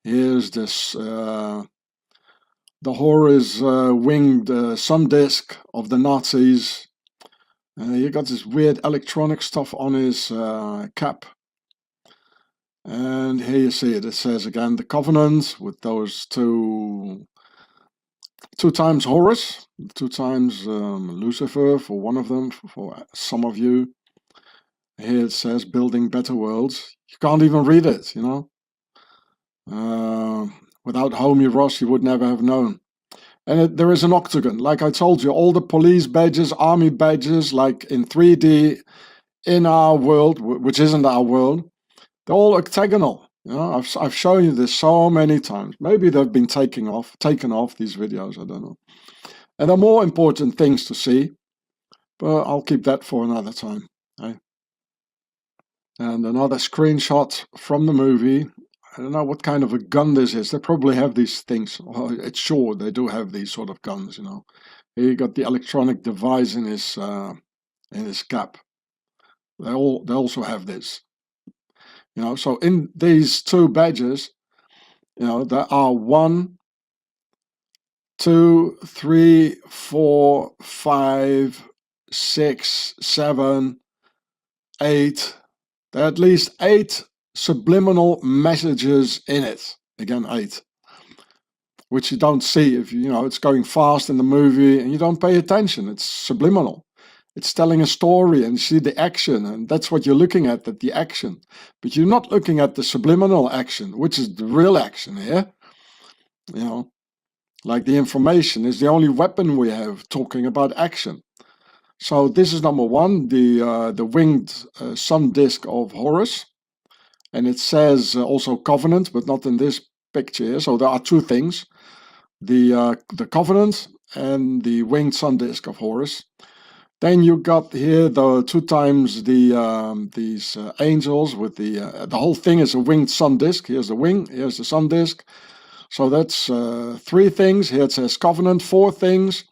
Here's this, the Hross winged sun disk of the Nazis. You got this weird electronic stuff on his cap. And here you see it. It says again, the Covenant, with those two times Hross, 2 times Lucifer for one of them, for some of you. Here it says building better worlds. You can't even read it, you know. Without Hross, you would never have known. And there is an octagon, like I told you, all the police badges, army badges, like in 3D in our world, which isn't our world, they're all octagonal. You know, I've shown you this so many times. Maybe they've been taken off these videos, I don't know. And there are more important things to see, but I'll keep that for another time. Okay? And another screenshot from the movie. I don't know what kind of a gun this is. They probably have these things. Well, it's sure they do have these sort of guns, you know. Here you got the electronic device in his cap. They also have this. You know, so in these 2 badges, you know, there are 1, 2, 3, 4, 5, 6, 7, 8. There are at least 8 subliminal messages in it. Again, 8. which you don't see if it's going fast in the movie and you don't pay attention. It's subliminal. It's telling a story and you see the action, and that's what you're looking at the action. But you're not looking at the subliminal action, which is the real action here. Like the information is the only weapon we have talking about action. So this is number one, the winged sun disk of Horus. And it says also covenant, but not in this picture here. So there are two things, the covenant and the winged sun disk of Horus. Then you got here the two times these angels with the whole thing is a winged sun disk. Here's the wing, here's the sun disk. So that's three things. Here it says covenant, four things.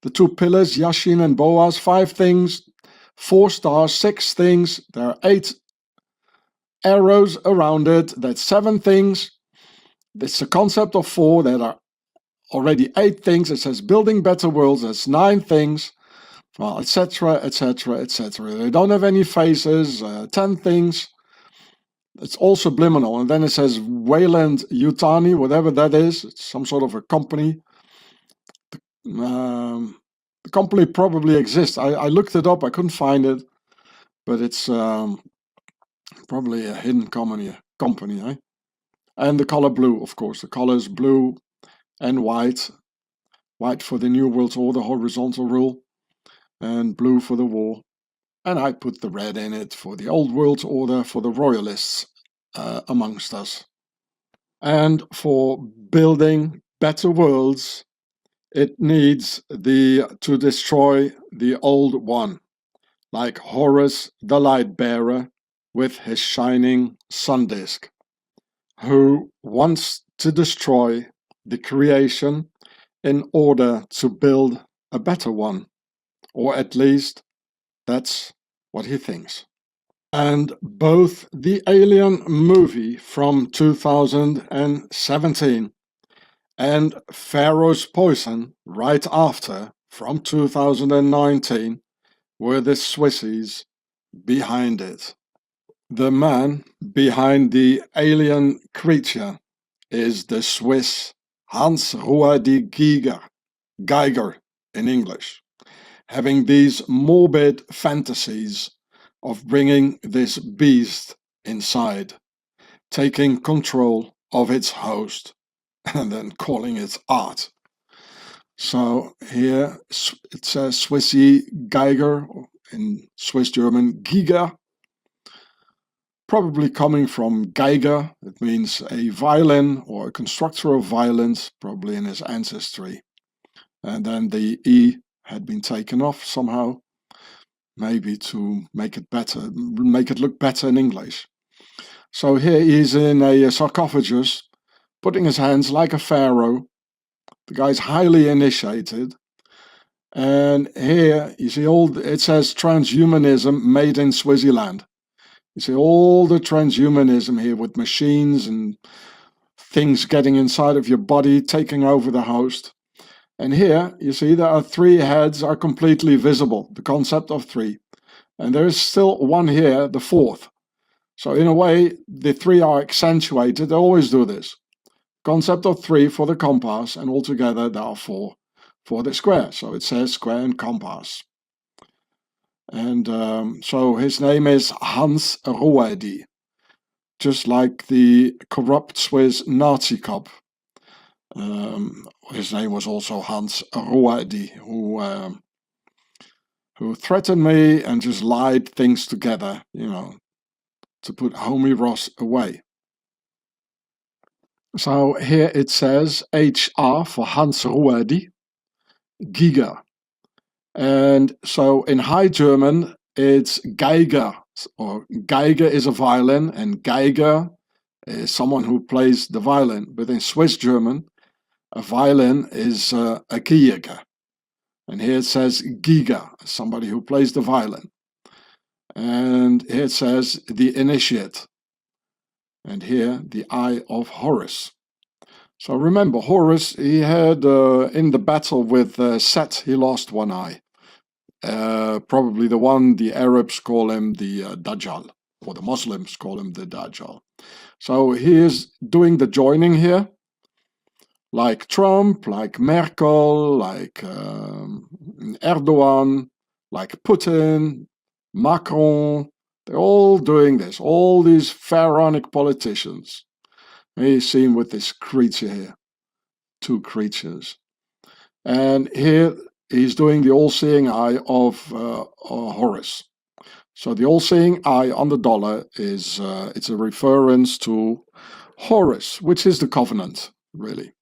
The two pillars, Yashin and Boaz, 5 things. 4 stars, 6 things. There are 8 arrows around it. That's 7 things. It's a concept of 4. There are already 8 things. It says building better worlds. That's 9 things. Well, etc., etc., etc. They don't have any faces. 10 things. It's all subliminal. And then it says Wayland Yutani, whatever that is. It's some sort of a company. The company probably exists. I looked it up. I couldn't find it. But it's probably a hidden company, eh? And the color blue, of course. The color is blue and white. White for the New World Order, horizontal rule. And blue for the war. And I put the red in it for the Old World Order, for the royalists amongst us. And for building better worlds, it needs to destroy the old one, like Horus the light bearer with his shining sun disk, who wants to destroy the creation in order to build a better one, or at least that's what he thinks. And both the Alien movie from 2017 and Pharaoh's Poison right after from 2019 were the SWISSYs behind it. The man behind the alien creature is the Swiss Hans-Ruedi Giger in English, having these morbid fantasies of bringing this beast inside, taking control of its host, and then calling it art. So here it says SWISSY Geiger, in Swiss German Giger, probably coming from Geiger. It means a violin or a constructor of violins, probably in his ancestry. And then the E had been taken off somehow, maybe to make it better, make it look better in English. So here he's in a sarcophagus, putting his hands like a pharaoh. The guy's highly initiated. And here you see it says transhumanism made in Swaziland. You see all the transhumanism here with machines and things getting inside of your body, taking over the host. And here you see there are 3 heads are completely visible, the concept of 3. And there is still one here, the 4th. So in a way, the 3 are accentuated. They always do this. Concept of 3 for the compass, and altogether there are 4 for the square. So it says square and compass. And so his name is Hans Ruedi, just like the corrupt Swiss Nazi cop. His name was also Hans Ruedi, who threatened me and just lied things together, to put homie Hross away. So here it says HR for Hans Ruedi, Giger. And so in High German, it's Geiger, or Geiger is a violin, and Geiger is someone who plays the violin. But in Swiss German, a violin is a Geiger. And here it says Giger, somebody who plays the violin. And here it says the initiate. And here the eye of Horus. So remember, Horus, he had in the battle with Set, he lost one eye. Probably the one the Arabs call him the Dajjal, or the Muslims call him the Dajjal. So he is doing the joining here. like Trump, like Merkel, like Erdogan, like Putin, Macron. They're all doing this, all these pharaonic politicians. And you see him with this creature here, two creatures. And here he's doing the all-seeing eye of Hross. So the all-seeing eye on the dollar is it's a reference to Hross, which is the covenant, really.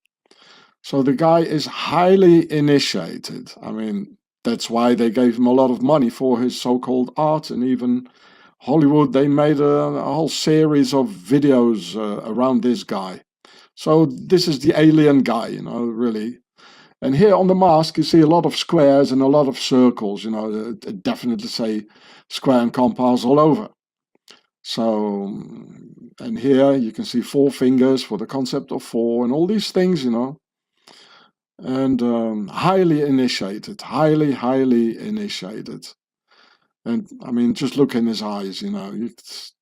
So the guy is highly initiated. I mean, that's why they gave him a lot of money for his so-called art, and even Hollywood, they made a whole series of videos around this guy. So this is the alien guy, you know, really. And here on the mask, you see a lot of squares and a lot of circles, you know, definitely say square and compass all over. So, and here you can see 4 fingers for the concept of 4 and all these things, you know. And highly initiated, highly initiated. And I mean, just look in his eyes, you know,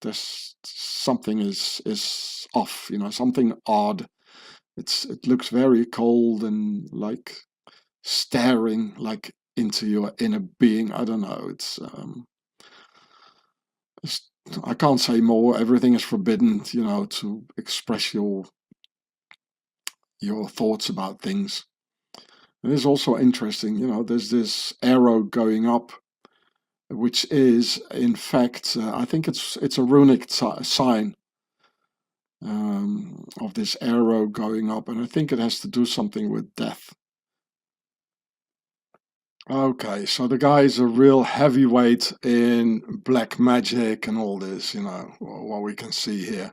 there's something is off, you know, something odd. It looks very cold and like staring like into your inner being. I don't know. It's I can't say more. Everything is forbidden, you know, to express your thoughts about things. It is also interesting, you know, there's this arrow going up, which is in fact, I think it's a runic sign of this arrow going up, and I think it has to do something with death. Okay, so the guy is a real heavyweight in black magic and all this, you know, what we can see here.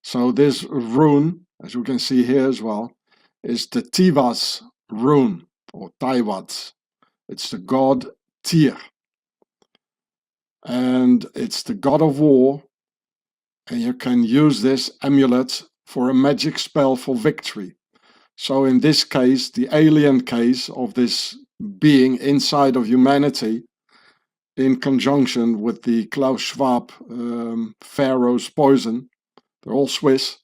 So this rune, as you can see here as well, is the Tivas rune, or Taiwat. It's the god Tyr. And it's the god of war, and you can use this amulet for a magic spell for victory. So in this case, the alien case of this being inside of humanity, in conjunction with the Klaus Schwab Pharaoh's poison, they're all Swiss,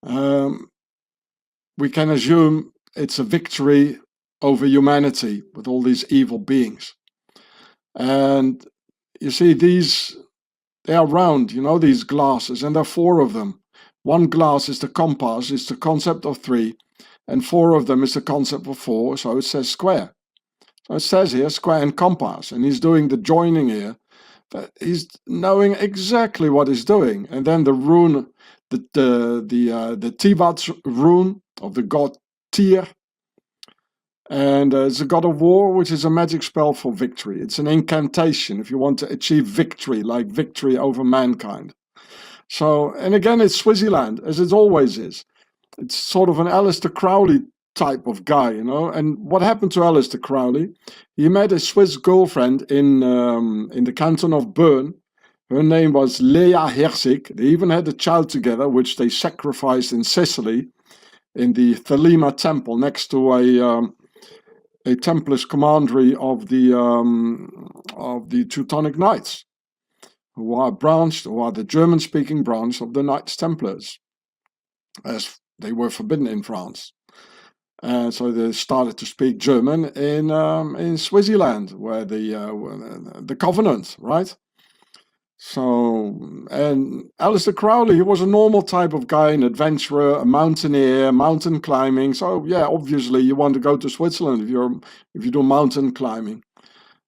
we can assume it's a victory over humanity with all these evil beings. And you see, they are round, you know, these glasses, and there are 4 of them. One glass is the compass, is the concept of 3, and 4 of them is the concept of 4, so it says square. So it says here square and compass, and he's doing the joining here. But he's knowing exactly what he's doing. And then the rune, the Tivat's rune of the god Tyr, and it's a god of war, which is a magic spell for victory. It's an incantation if you want to achieve victory, like victory over mankind. So, and again, it's Switzerland, as it always is. It's sort of an Aleister Crowley type of guy, you know. And what happened to Aleister Crowley? He met a Swiss girlfriend in the canton of Bern. Her name was Leah Herzig. They even had a child together, which they sacrificed in Sicily, in the Thelema temple, next to a Templars commandery of the Teutonic Knights, who are the German-speaking branch of the Knights Templars, as they were forbidden in France. So they started to speak German in Switzerland, where the Covenant, right? So, and Aleister Crowley, he was a normal type of guy, an adventurer, a mountaineer, mountain climbing. So yeah, obviously you want to go to Switzerland if you do mountain climbing.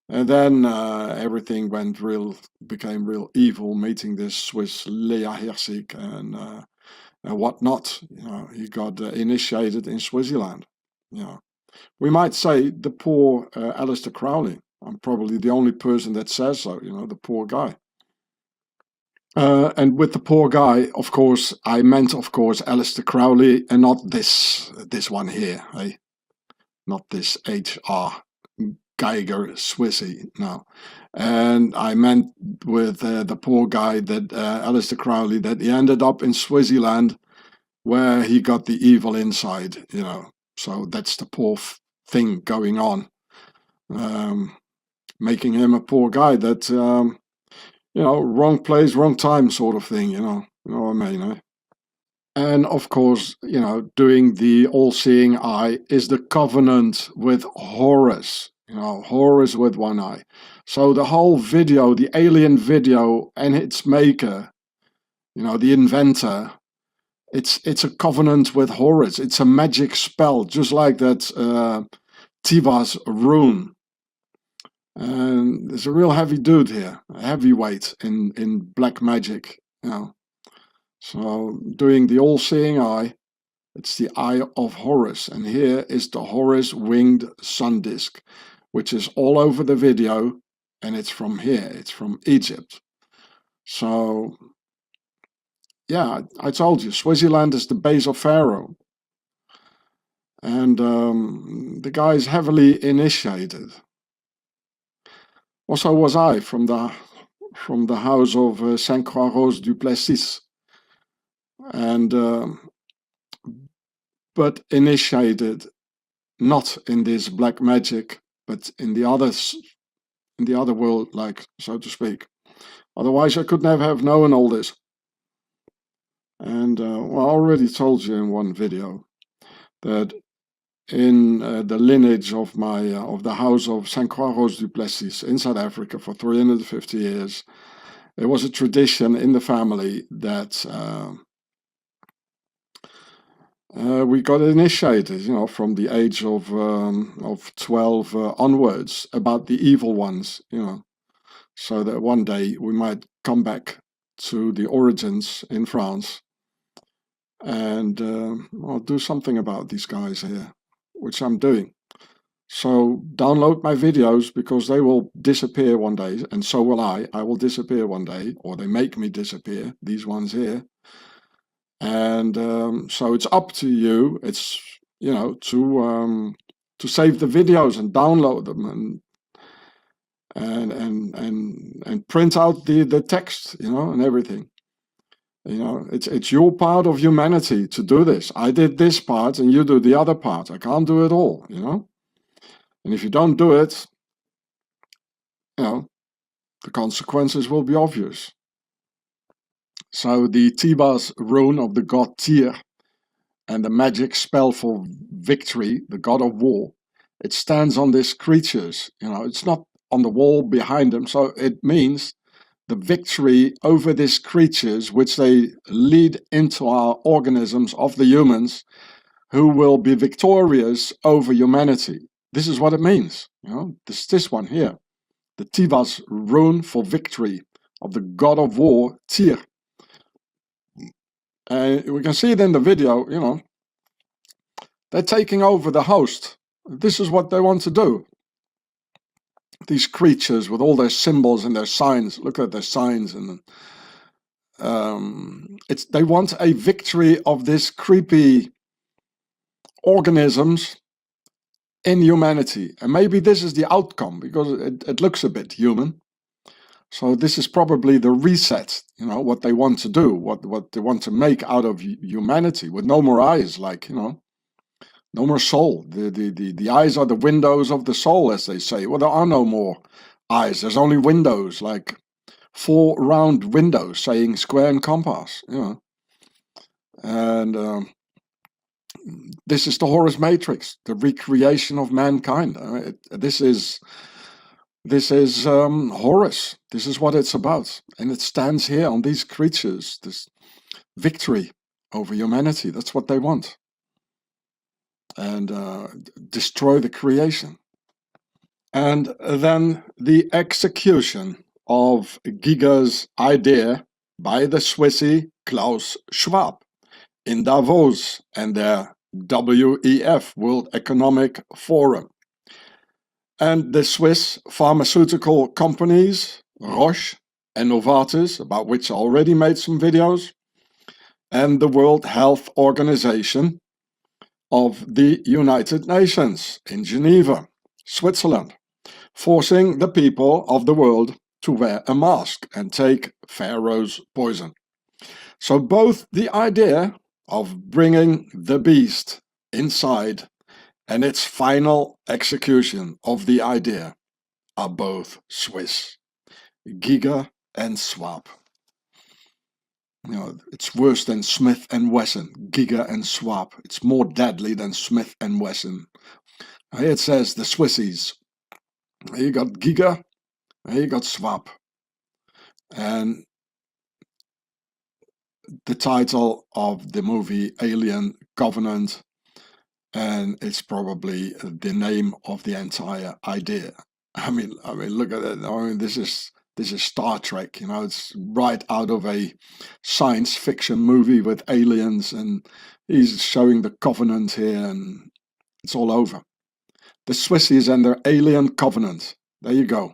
And then everything became real evil, meeting this Swiss Leah Herzig and whatnot. You know, he got initiated in Switzerland. You know, we might say the poor Aleister Crowley. I'm probably the only person that says so. You know, the poor guy. And with the poor guy, of course, I meant, of course, Aleister Crowley, and not this one here, eh? Not this H.R. Geiger SWISSY, no. And I meant with the poor guy, that Aleister Crowley, that he ended up in Switzerland, where he got the evil inside, you know. So that's the poor thing going on, making him a poor guy that... you know, wrong place, wrong time sort of thing, you know what I mean, eh? And of course, you know, doing the all-seeing eye is the covenant with Horus, you know, Horus with one eye. So the whole video, the alien video and its maker, you know, the inventor, it's a covenant with Horus. It's a magic spell, just like that Tivas rune. And there's a real heavy dude here, a heavyweight in black magic, you know. So doing the all-seeing eye, it's the eye of Horus, and here is the Horus winged sun disk, which is all over the video, and it's from here, it's from Egypt. So yeah, I told you, Swaziland is the base of Pharaoh, and the guy is heavily initiated. Also was I from the house of Saint Croix du Plessis, and but initiated not in this black magic, but in the other world, like, so to speak. Otherwise I could never have known all this. And well, I already told you in one video that in the lineage of my of the house of Saint Croix du Plessis in South Africa for 350 years, there was a tradition in the family that we got initiated, you know, from the age of 12 onwards, about the evil ones, you know, so that one day we might come back to the origins in France and I'll do something about these guys here, which I'm doing. So download my videos, because they will disappear one day, and so will I. I will disappear one day, or they make me disappear, these ones here. And so it's up to you. It's, you know, to save the videos and download them and print out the text, you know, and everything. You know, it's your part of humanity to do this. I did this part and you do the other part. I can't do it all, you know. And if you don't do it, you know, the consequences will be obvious. So the Tibas rune of the god Tyr and the magic spell for victory, the god of war, it stands on these creatures, you know, it's not on the wall behind them. So it means the victory over these creatures, which they lead into our organisms of the humans, who will be victorious over humanity. This is what it means, you know, this one here, the Tibas rune for victory of the god of war, Tyr. We can see it in the video, you know, they're taking over the host. This is what they want to do. These creatures with all their symbols and their signs, look at their signs, and they want a victory of these creepy organisms in humanity. And maybe this is the outcome, because it looks a bit human. So this is probably the reset, you know, what they want to do, what they want to make out of humanity, with no more eyes, like, you know, no more soul. The eyes are the windows of the soul, as they say. Well, there are no more eyes. There's only windows, like 4 round windows saying square and compass, you know. And this is the Horus Matrix, the recreation of mankind. This is Horus. This is what it's about. And it stands here on these creatures, this victory over humanity. That's what they want. And destroy the creation. And then the execution of Giger's idea by the Swissy Klaus Schwab in Davos and their WEF, World Economic Forum. And the Swiss pharmaceutical companies, Roche and Novartis, about which I already made some videos, and the World Health Organization of the United Nations in Geneva, Switzerland, forcing the people of the world to wear a mask and take Pharaoh's poison. So both the idea of bringing the beast inside and its final execution of the idea are both Swiss, Giger and Schwab. You know, it's worse than Smith and Wesson, Giga and Swap. It's more deadly than Smith and Wesson. Here it says the SWISSYS. Here you got Giga, here you got Swap. And the title of the movie, Alien Covenant, and it's probably the name of the entire idea. I mean, look at it. I mean, this is Star Trek. You know, it's right out of a science fiction movie with aliens, and he's showing the Covenant here, and it's all over. The SWISSYS and their Alien Covenant. There you go.